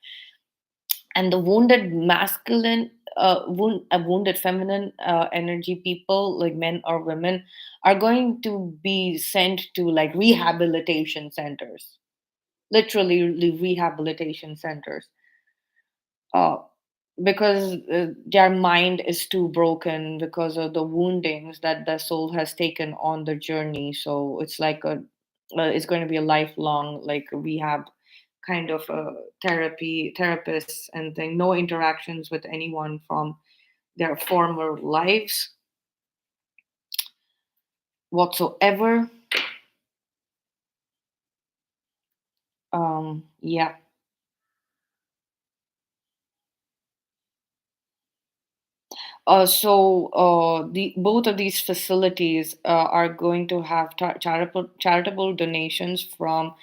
And the wounded masculine wounded feminine energy people, like men or women, are going to be sent to like rehabilitation centers, literally rehabilitation centers, uh, because their mind is too broken because of the woundings that the soul has taken on the journey. So it's like it's going to be a lifelong like rehab kind of therapists and thing. No interactions with anyone from their former lives whatsoever. Yeah. The both of these facilities are going to have charitable donations from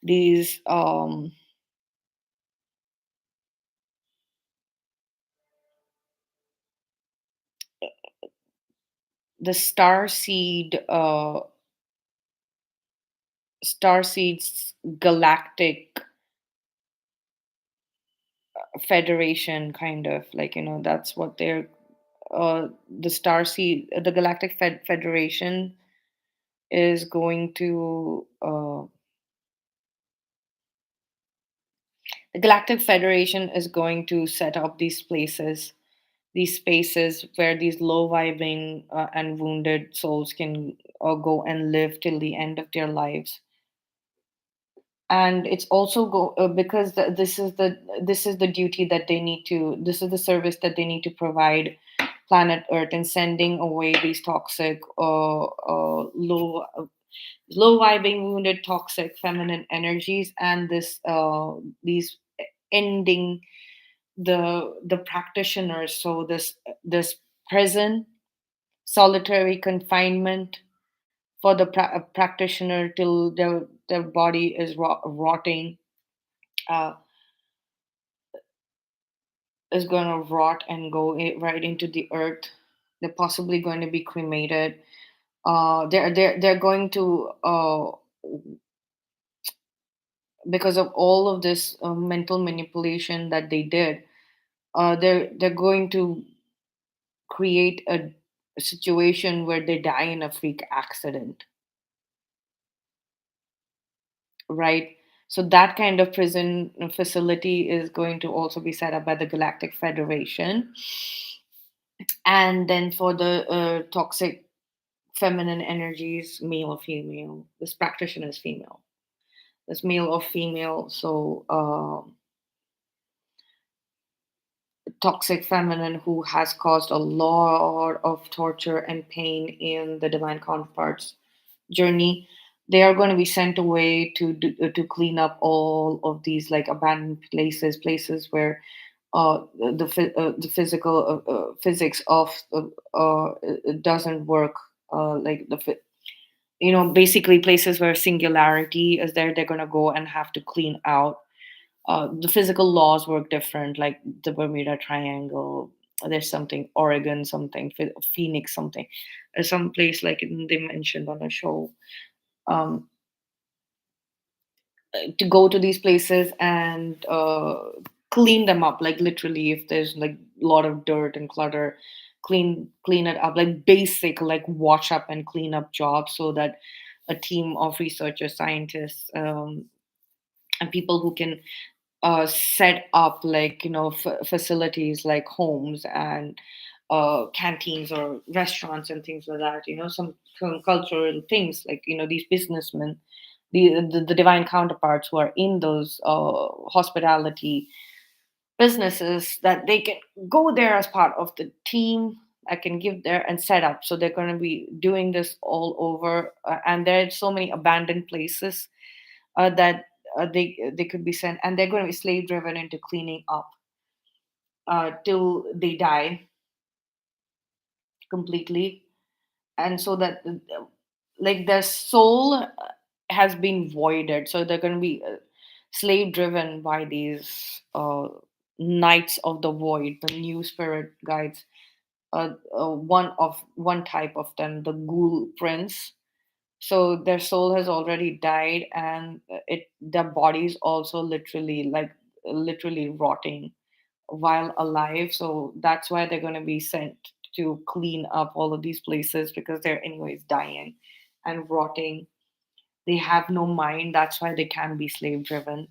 these the star seeds galactic federation, kind of like, that's what they're the star seed the galactic federation is going to the galactic federation is going to set up these spaces where these low vibing and wounded souls can go and live till the end of their lives. And it's also because this is the duty that they need to this is the service that they need to provide planet earth, and sending away these toxic low vibing wounded toxic feminine energies, and these ending the practitioners. So this prison, solitary confinement for the practitioner till their body is rotting, uh, is going to rot and go right into the earth. They're possibly going to be cremated. They're going to because of all of this mental manipulation that they did. They're going to create a situation where they die in a freak accident, right? So that kind of prison facility is going to also be set up by the Galactic Federation. And then for the toxic feminine energies, male or female, this practitioner is female. This male or female. So toxic feminine who has caused a lot of torture and pain in the divine counterparts journey, they are going to be sent away to clean up all of these like abandoned places where the physical physics of it doesn't work, like basically places where singularity is there. They're going to go and have to clean out. The physical laws work different, like the Bermuda Triangle. There's something Oregon, something Phoenix, something. There's some place like they mentioned on a show. Um, to go to these places and clean them up, like literally, if there's like a lot of dirt and clutter, clean it up, like basic like wash up and clean up jobs, so that a team of researchers, scientists, and people who can set up like facilities like homes and canteens or restaurants and things like that, some cultural things, like these businessmen, the divine counterparts who are in those hospitality businesses, that they can go there as part of the team. I can give there and set up, so they're going to be doing this all over, and there are so many abandoned places that they could be sent, and they're going to be slave driven into cleaning up till they die completely. And so that like their soul has been voided, so they're going to be slave driven by these knights of the void, the new spirit guides. One type of them, the ghoul prince. So their soul has already died, and it their bodies also literally rotting while alive. So that's why they're going to be sent to clean up all of these places, because they're anyways dying and rotting. They have no mind. That's why they can be slave driven.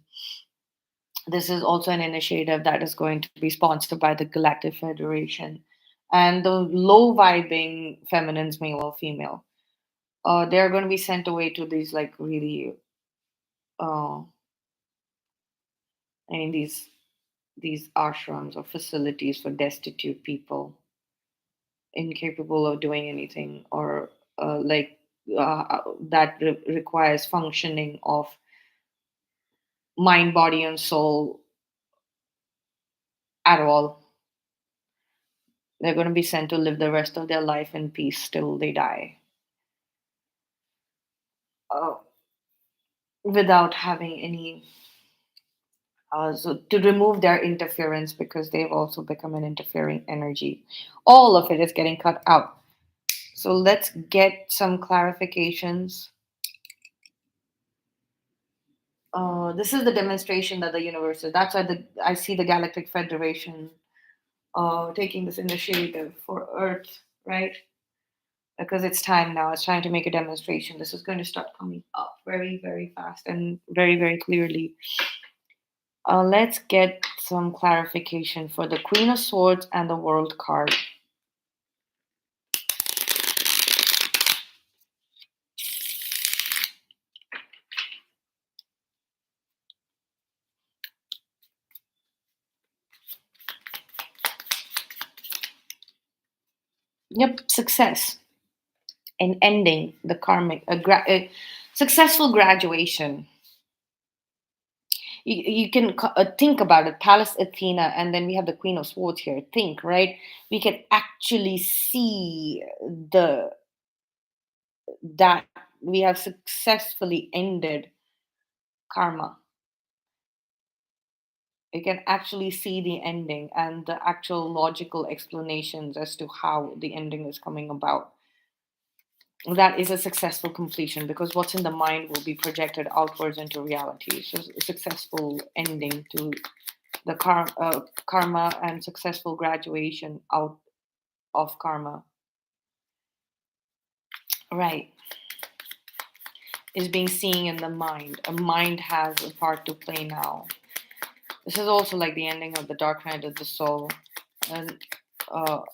This is also an initiative that is going to be sponsored by the Galactic Federation. And the low vibing feminines, male or female, they're going to be sent away to these like really, uh, I mean, these ashrams or facilities for destitute people, incapable of doing anything, or like that requires functioning of mind, body, and soul at all. They're going to be sent to live the rest of their life in peace till they die, uh, without having any. So to remove their interference, because they've also become an interfering energy. All of it is getting cut out. So let's get some clarifications. This is the demonstration that the universe is. That's why I see the Galactic Federation taking this initiative for Earth, right? Because it's time now. It's time to make a demonstration. This is going to start coming up very, very fast and very, very clearly. Let's get some clarification for the Queen of Swords and the World card. Yep, success and ending the karmic, a successful graduation. You can think about it, Pallas Athena, and then we have the Queen of Swords here. Think, right? We can actually see the that we have successfully ended karma. You can actually see the ending and the actual logical explanations as to how the ending is coming about. That is a successful completion because what's in the mind will be projected outwards into reality. So, a successful ending to the karma and successful graduation out of karma. Right. Is being seen in the mind. A mind has a part to play now. This is also like the ending of the dark night of the soul, and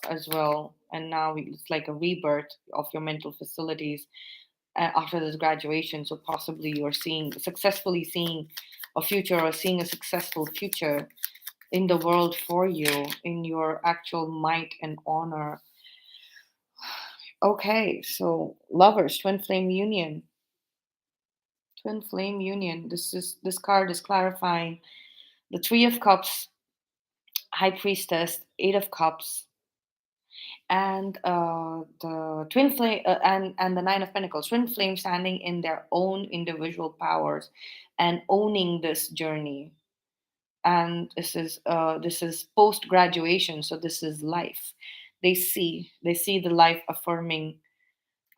as well. And now it's like a rebirth of your mental facilities after this graduation. So possibly you're seeing successfully seeing a future or seeing a successful future in the world for you in your actual might and honor. Okay, so lovers, twin flame union. Twin flame union. This card is clarifying the Three of Cups, High Priestess, Eight of Cups, and the twin flame and the Nine of Pentacles. Twin flame standing in their own individual powers and owning this journey. And this is post graduation, so this is life. They see the life affirming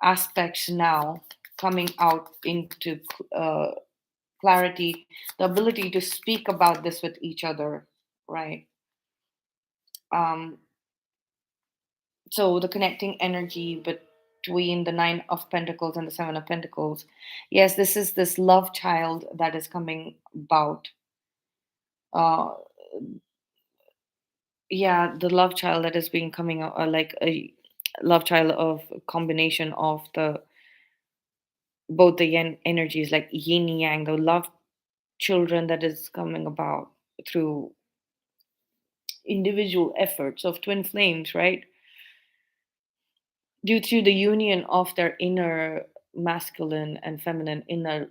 aspects now coming out into uh, clarity, the ability to speak about this with each other, right? um so the connecting energy between the Nine of Pentacles and the Seven of Pentacles. Yes, this is this love child that is coming about. uh yeah, the love child that is being coming out, like a love child of combination of the both the yin energies, like yin yang, the love children that is coming about through individual efforts of twin flames, right? Due to the union of their inner masculine and feminine, inner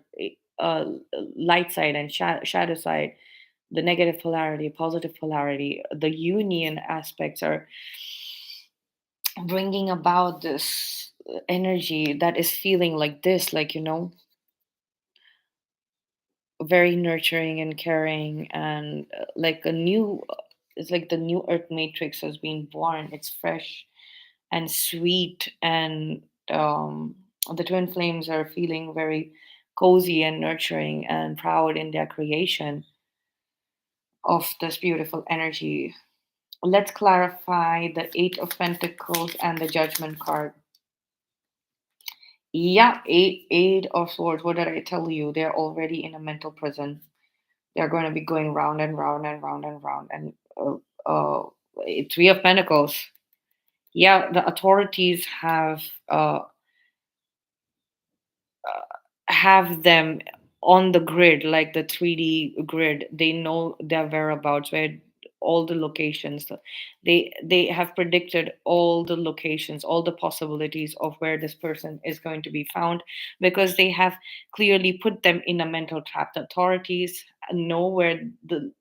uh, light side and shadow side, the negative polarity, positive polarity, the union aspects are bringing about this energy that is feeling like this, like, very nurturing and caring, and like a new, it's like the new earth matrix has been born. It's fresh and sweet, and the twin flames are feeling very cozy and nurturing and proud in their creation of this beautiful energy. Let's clarify the Eight of Pentacles and the Judgment card. Yeah, eight of swords. What did I tell you? They're already in a mental prison. They're going to be going round and round and round and round. And Three of Pentacles. Yeah, the authorities have them on the grid, like the 3D grid. They know their whereabouts, where all the locations. They have predicted all the locations, all the possibilities of where this person is going to be found, because they have clearly put them in a mental trap. The authorities know where the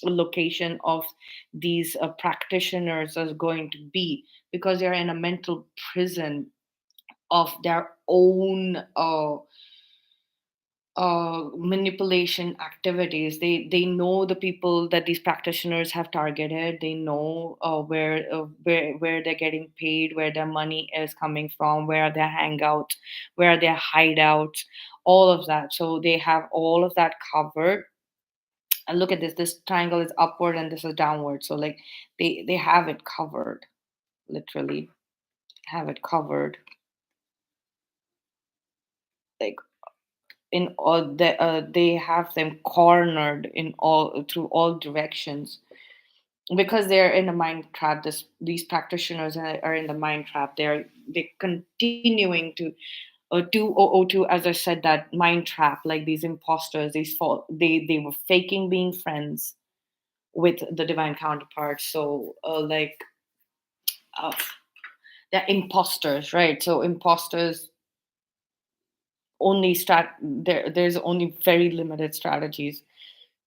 location of these practitioners is going to be, because they're in a mental prison of their own manipulation activities. They know the people that these practitioners have targeted. They know where they're getting paid, where their money is coming from, where are their hangouts, where are their hideouts, all of that. So they have all of that covered. And look at this. This triangle is upward and this is downward. So like they have it covered. Literally have it covered. Like in all they have them cornered in all through all directions because they're in a mind trap. These practitioners are in the mind trap. They're continuing to 2002, as I said, that mind trap, like these imposters, they were faking being friends with the divine counterparts. So uh, they're imposters, right? So imposters there's only very limited strategies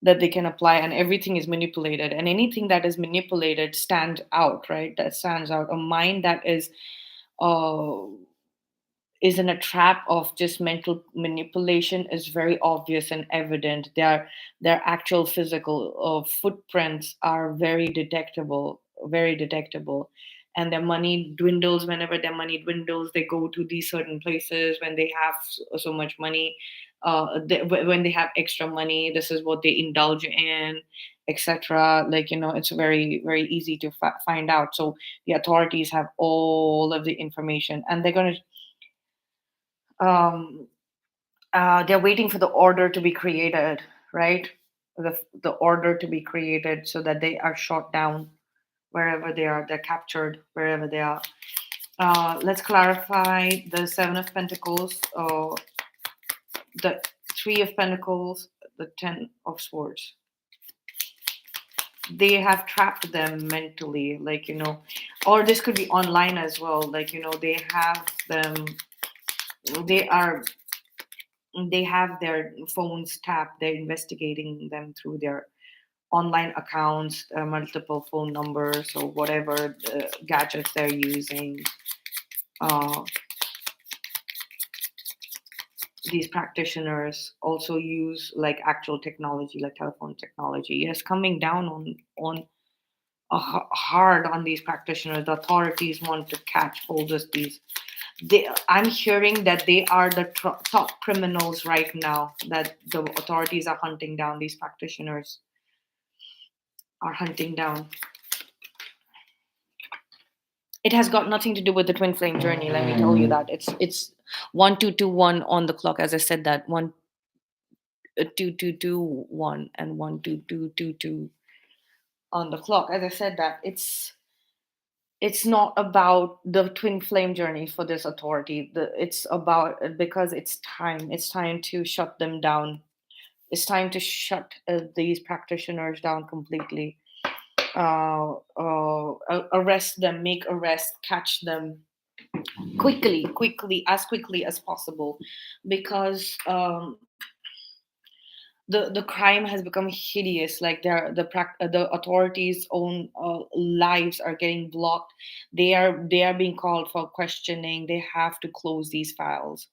that they can apply, and everything is manipulated, and anything that is manipulated stands out, right? That stands out. A mind that uh is in a trap of just mental manipulation is very obvious and evident. Their actual physical footprints are very detectable, and their money dwindles. Whenever their money dwindles, they go to these certain places when they have so much money. When they have extra money, this is what they indulge in, etc. Like, it's very very easy to find out. So the authorities have all of the information, and um, they're waiting for the order to be created, right? The order to be created so that they are shot down wherever they are. They're captured wherever they are. Let's clarify the Seven of Pentacles, the Three of Pentacles, the Ten of Swords. They have trapped them mentally, or this could be online as well. They have them. They are they have their phones tapped. They're investigating them through their online accounts, multiple phone numbers, or whatever gadgets they're using. uh, these practitioners also use like actual technology, like telephone technology. Yes, coming down on hard on these practitioners. The authorities want to catch hold of these. I'm hearing that they are the top criminals right now, that the authorities are hunting down. These practitioners are hunting down. It has got nothing to do with the twin flame journey. Let me tell you that it's 1221 on the clock. As I said, that 1221 and 12222 on the clock. As I said, that it's not about the twin flame journey for this authority. It's about, because it's time to shut them down. It's time to shut these practitioners down completely. Arrest them, make arrest, catch them quickly as possible, because the crime has become hideous. Like the authorities' own lives are getting blocked. They are being called for questioning. They have to close these files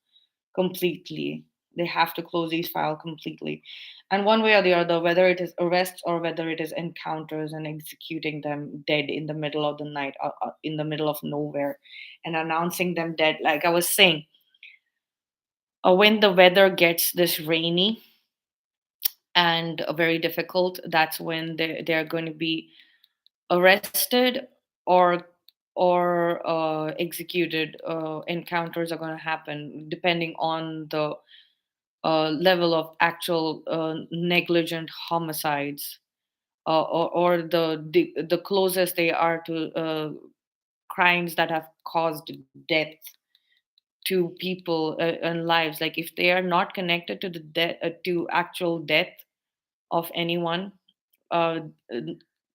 completely. They have to close these files completely, and one way or the other, whether it is arrests or whether it is encounters and executing them dead in the middle of the night, in the middle of nowhere, and announcing them dead. Like I was saying, when the weather gets this rainy and very difficult, that's when they're going to be arrested or executed. Encounters are going to happen depending on the level of actual negligent homicides, or the closest they are to crimes that have caused death to people and lives. Like if they are not connected to the to actual death of anyone, uh,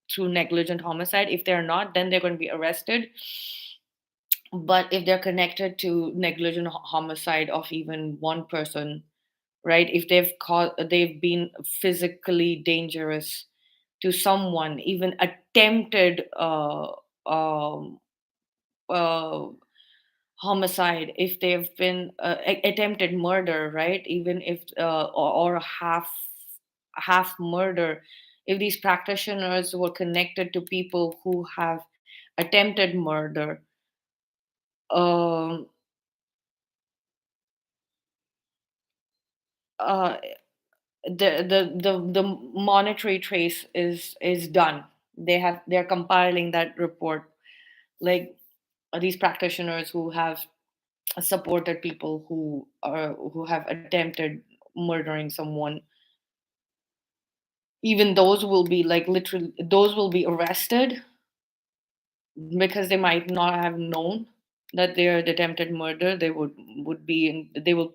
through negligent homicide, if they're not, then they're going to be arrested. But if they're connected to negligent homicide of even one person, right? If they've been physically dangerous to someone, even attempted um, uh, homicide, if they've been attempted murder, right? Even if or half murder, if these practitioners were connected to people who have attempted murder, um, uh, the monetary trace is done. They're compiling that report, like these practitioners who have supported people who have attempted murdering someone. Even those will be like literally those will be arrested because they might not have known that they are attempted murder. They will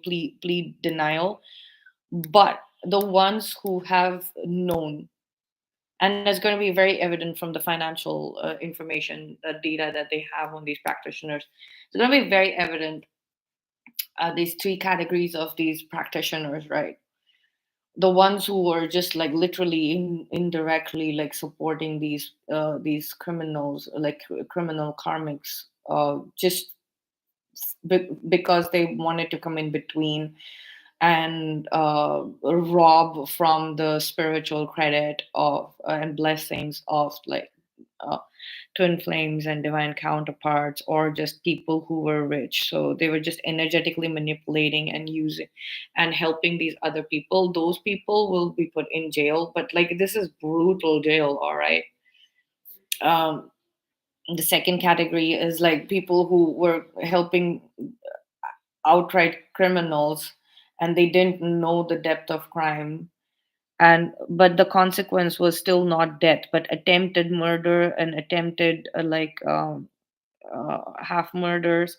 plead denial. But the ones who have known, and it's going to be very evident from the financial information data that they have on these practitioners, it's going to be very evident, these three categories of these practitioners, right? The ones who were just like literally indirectly like supporting these criminals, like criminal karmics, just because they wanted to come in between and rob from the spiritual credit of and blessings of like uh, twin flames and divine counterparts, or just people who were rich. So they were just energetically manipulating and using and helping these other people. Those people will be put in jail, but like this is brutal jail, all right. um the second category is like people who were helping outright criminals, and they didn't know the depth of crime, and but the consequence was still not death but attempted murder and attempted half murders,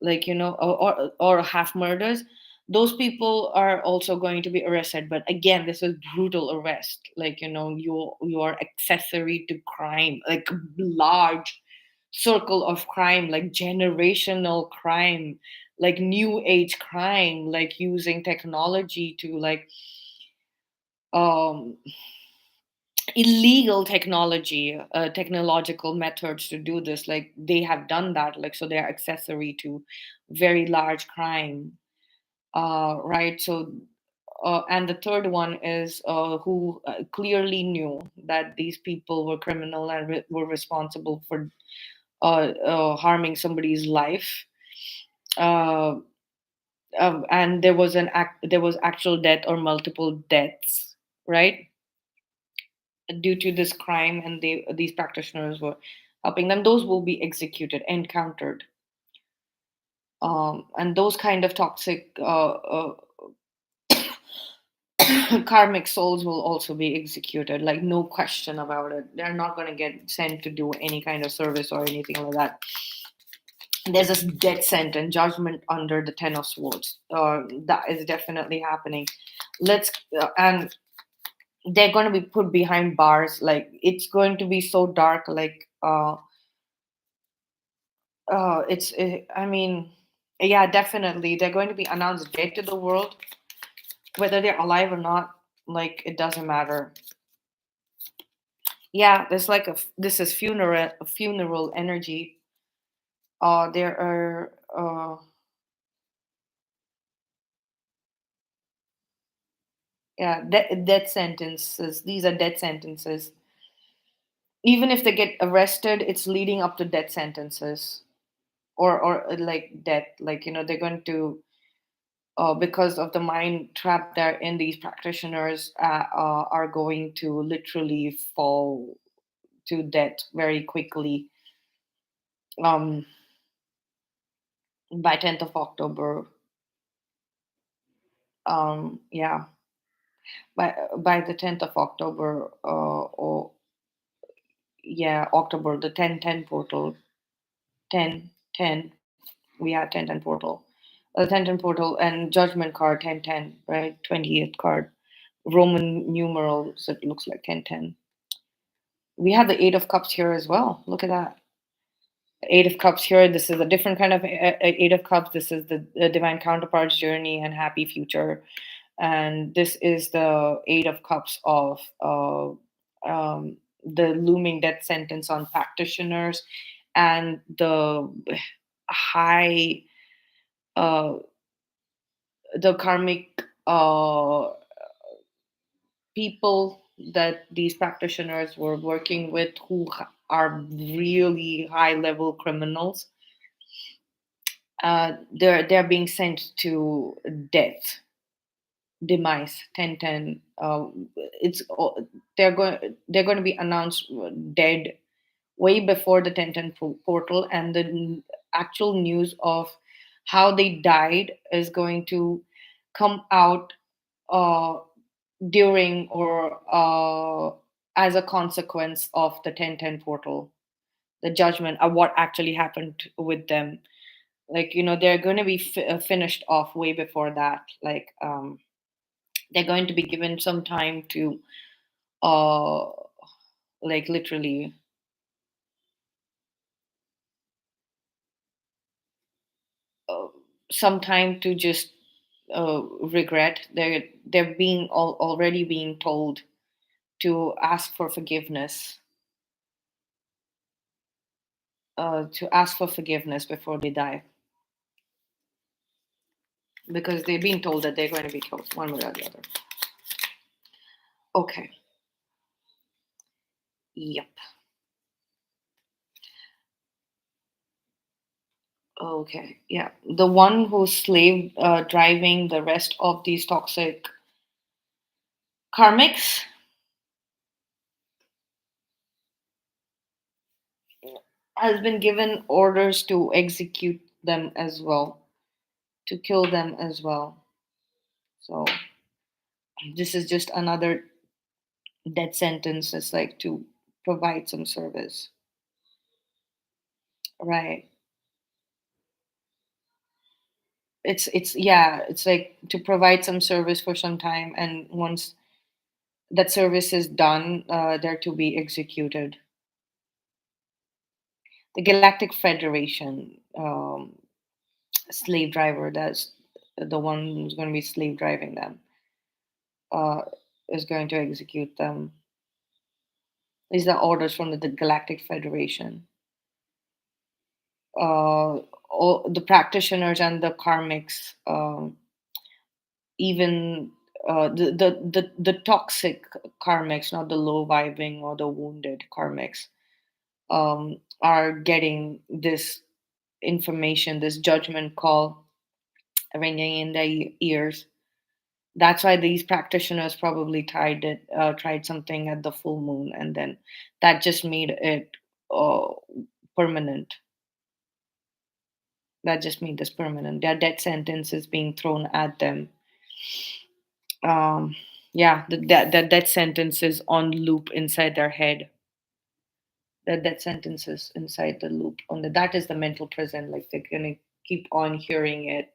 like or half murders. Those people are also going to be arrested, but again this is brutal arrest, like you are accessory to crime, like a large circle of crime, like generational crime, like new age crime, like using technology to like um illegal technology, technological methods to do this, like they have done that, like so they're accessory to very large crime, right? So and the third one is who clearly knew that these people were criminal and were responsible for harming somebody's life, uh, and there was actual death or multiple deaths, right, due to this crime, and these practitioners were helping them. Those will be executed, encountered, and those kind of toxic karmic souls will also be executed, like no question about it. They're not going to get sent to do any kind of service or anything like that. There's this death sentence, judgment under the Ten of Swords. That is definitely happening. Let's and they're going to be put behind bars. Like it's going to be so dark. Like I mean, yeah, definitely they're going to be announced dead to the world, whether they're alive or not. Like it doesn't matter. Yeah, there's like this is funeral energy. There are yeah, death sentences. These are death sentences. Even if they get arrested, it's leading up to death sentences, or like death. Like they're going to because of the mind trap they're in. These practitioners are going to literally fall to death very quickly. Um, by 10th of October. Yeah, by the 10th of October, or yeah, October, the 1010 portal, 1010. We had 1010 portal, 1010 portal, and judgment card 1010, right? 20th card, Roman numerals. It looks like 1010. We have the Eight of Cups here as well. Look at that. Eight of Cups here. This is a different kind of Eight of Cups. This is the divine counterpart's journey and happy future, and this is the Eight of Cups of the looming death sentence on practitioners, and the high, uh, the karmic people that these practitioners were working with, who are really high level criminals, they're being sent to death, demise, 1010. It's they're going to be announced dead way before the 1010 portal, and the actual news of how they died is going to come out uh, during or as a consequence of the 1010 portal, the judgment of what actually happened with them. Like, they're going to be finished off way before that. Like, they're going to be given some time to uh like literally uh, some time to just regret. They're being already being told to ask for forgiveness, before they die, because they're being told that they're going to be killed one way or the other. Okay. Yep. Okay. Yeah. The one who's slave driving the rest of these toxic karmics has been given orders to execute them as well, to kill them as well. So this is just another death sentence. It's like to provide some service, right? It's yeah, it's like to provide some service for some time, and once that service is done, they're to be executed. The Galactic Federation slave driver, that's the one who's going to be slave driving them, uh, is going to execute them. These are orders from the Galactic Federation. All the practitioners and the karmics, even the toxic karmics, not the low vibing or the wounded karmics, are getting this information, this judgment call ringing in their ears. That's why these practitioners probably tried something at the full moon, and then that just made it uh, permanent. That just made this permanent. Their death sentence is being thrown at them. Um, yeah, that death sentence is on loop inside their head. That death sentence is inside the loop. That is the mental prison. Like, they're gonna keep on hearing it.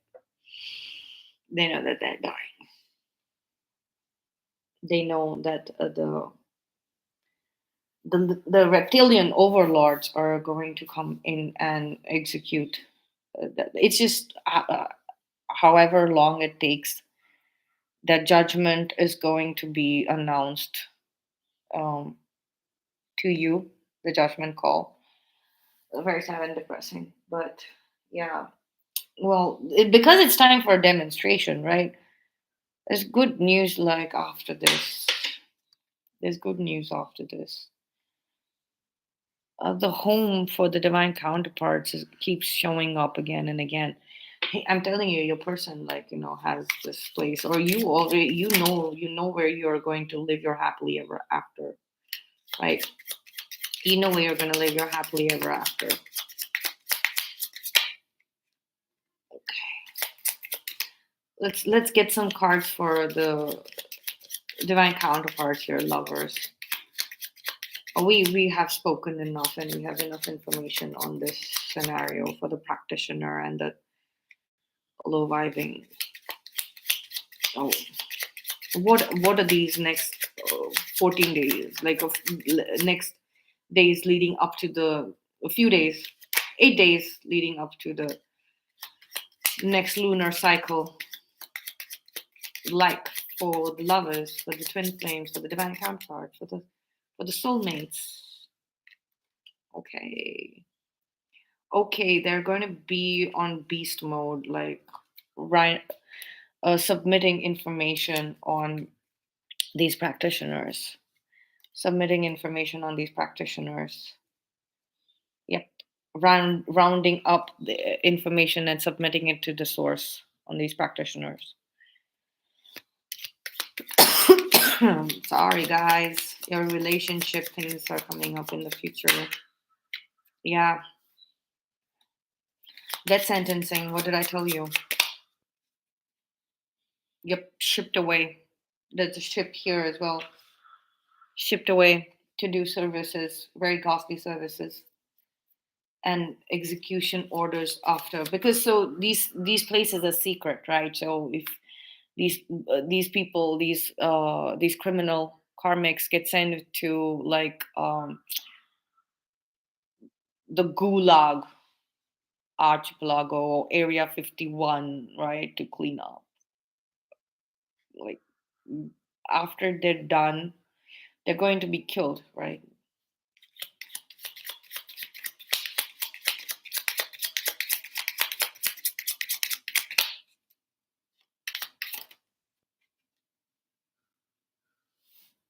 They know that they're dying. They know that the reptilian overlords are going to come in and execute. It's just however long it takes, that judgment is going to be announced um, to you, the judgment call. Very sad and depressing, but yeah. Well, because it's time for a demonstration, right? There's good news. Like, after this, there's good news after this. The home for the divine counterparts keeps showing up again and again. Hey, I'm telling you, your person, like, has this place, or you already, you know where you're going to live your happily ever after, right? You know where you're going to live your happily ever after. Let's get some cards for the divine counterparts here, lovers. We have spoken enough, and we have enough information on this scenario for the practitioner and the low vibing. Oh, what are these next 14 days, like next days leading up to the a few days, 8 days leading up to the next lunar cycle, like for the lovers, for the twin flames, for the divine counterparts, for the soulmates. Okay. Okay, they're going to be on beast mode, like right, submitting information on these practitioners, submitting information on these practitioners. Yep, rounding up the information and submitting it to the source on these practitioners. Sorry, guys, your relationship things are coming up in the future. Yeah, death sentencing. What did I tell you? Yep, shipped away. There's a ship here as well. Shipped away to do services, very costly services, and execution orders after. Because so these places are secret, right? So if these people, these criminal karmics get sent to like the Gulag archipelago, Area 51, right, to clean up. Like after they're done, they're going to be killed, right?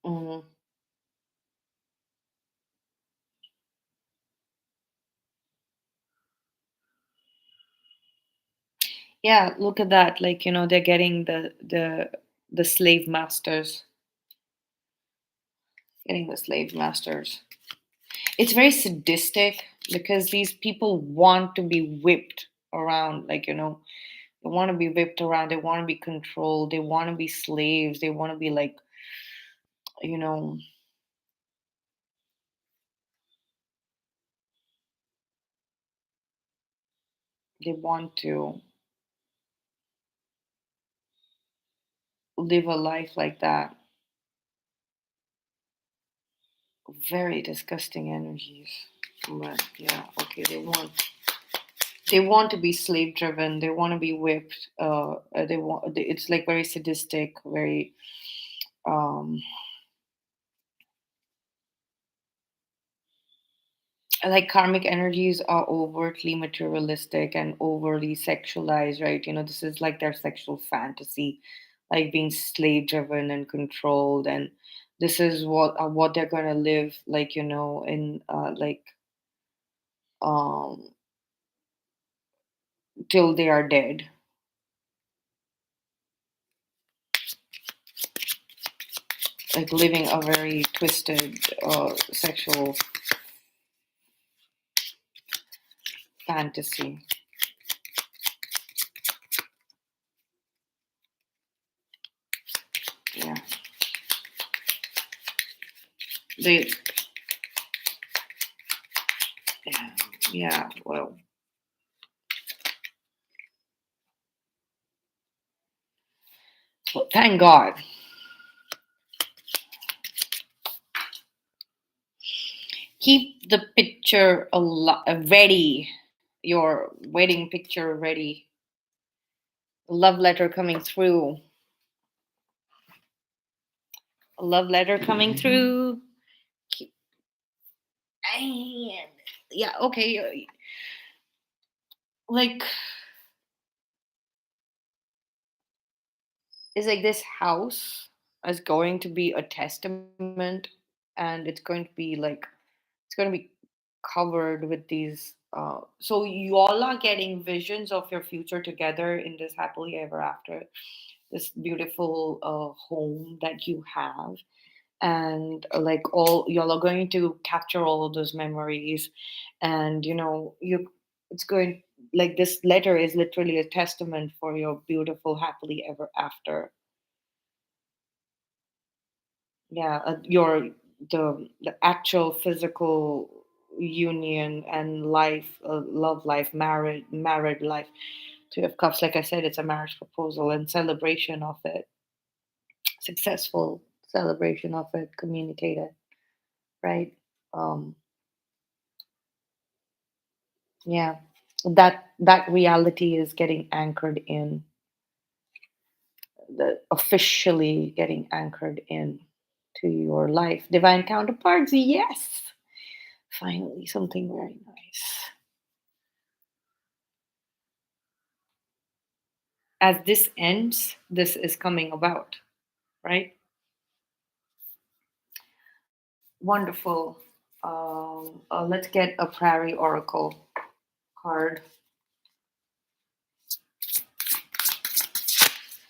Mm. Yeah, look at that. Like, they're getting the slave masters, getting the slave masters. It's very sadistic because these people want to be whipped around, like, they want to be whipped around, they want to be controlled, they want to be slaves, they want to be like, you know, they want to live a life like that. Very disgusting energies. But yeah, okay, they want to be slave driven, they want to be whipped, it's like very sadistic, very um like karmic energies are overtly materialistic and overly sexualized, right? This is like their sexual fantasy, like being slave driven and controlled, and this is what they're going to live like, in like um till they are dead, like living a very twisted sexual fantasy. Yeah, they yeah, yeah, well, thank God. Keep the picture ready, your wedding picture ready. Love letter coming through. A love letter coming through. Keep- and yeah, okay. Like, it's like this house is going to be a testament, and it's going to be like, it's going to be covered with these. So you all are getting visions of your future together in this happily ever after, this beautiful home that you have, and like all y'all are going to capture all of those memories, and you it's going, like this letter is literally a testament for your beautiful happily ever after. Yeah, the actual physical union and life, love life, married life. Two of Cups, like I said, it's a marriage proposal and celebration of it, successful celebration of it, communicated, right? um yeah, that reality is getting anchored in, the officially getting anchored in to your life, divine counterparts. Yes, finally something very nice. As this ends, this is coming about, right? Wonderful. Let's get a Prairie Oracle card.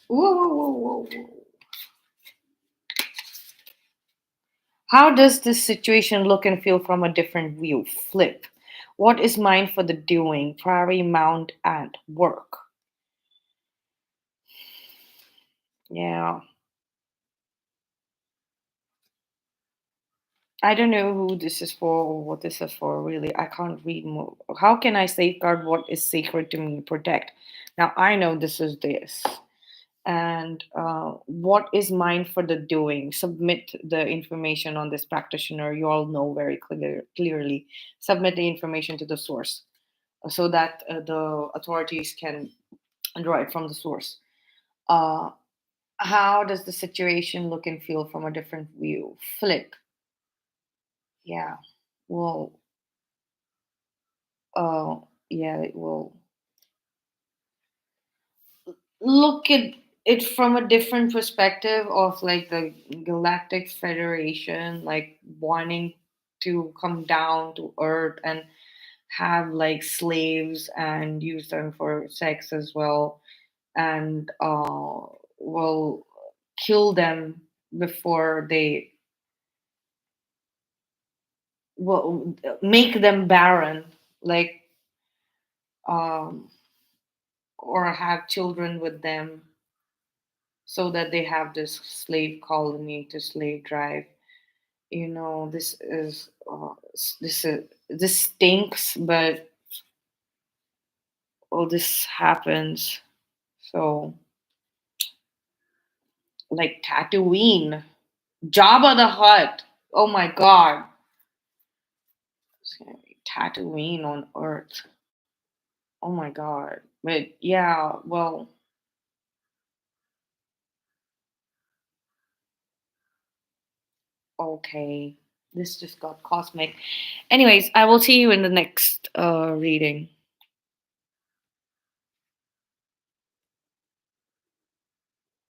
Whoa, whoa, whoa, whoa, whoa. How does this situation look and feel from a different view? Flip. What is mine for the doing? Prairie, mount, and work. Yeah. I don't know who this is for or what this is for, really. I can't read more. How can I safeguard what is sacred to me, protect? Now, I know this is this. And what is mine for the doing? Submit the information on this practitioner. You all know very clearly. Submit the information to the source so that the authorities can draw it from the source. Uh, how does the situation look and feel from a different view? Flip. Yeah. Well, yeah, it will look at it from a different perspective of like the Galactic Federation, like wanting to come down to Earth and have like slaves and use them for sex as well, and will kill them before they will make them barren, like um, or have children with them so that they have this slave colony to slave drive. This stinks, but all this happens. So, like Tatooine, Jabba the Hutt. Oh my God, it's gonna be Tatooine on Earth. Oh my God. But yeah, well, okay. This just got cosmic. Anyways, I will see you in the next reading.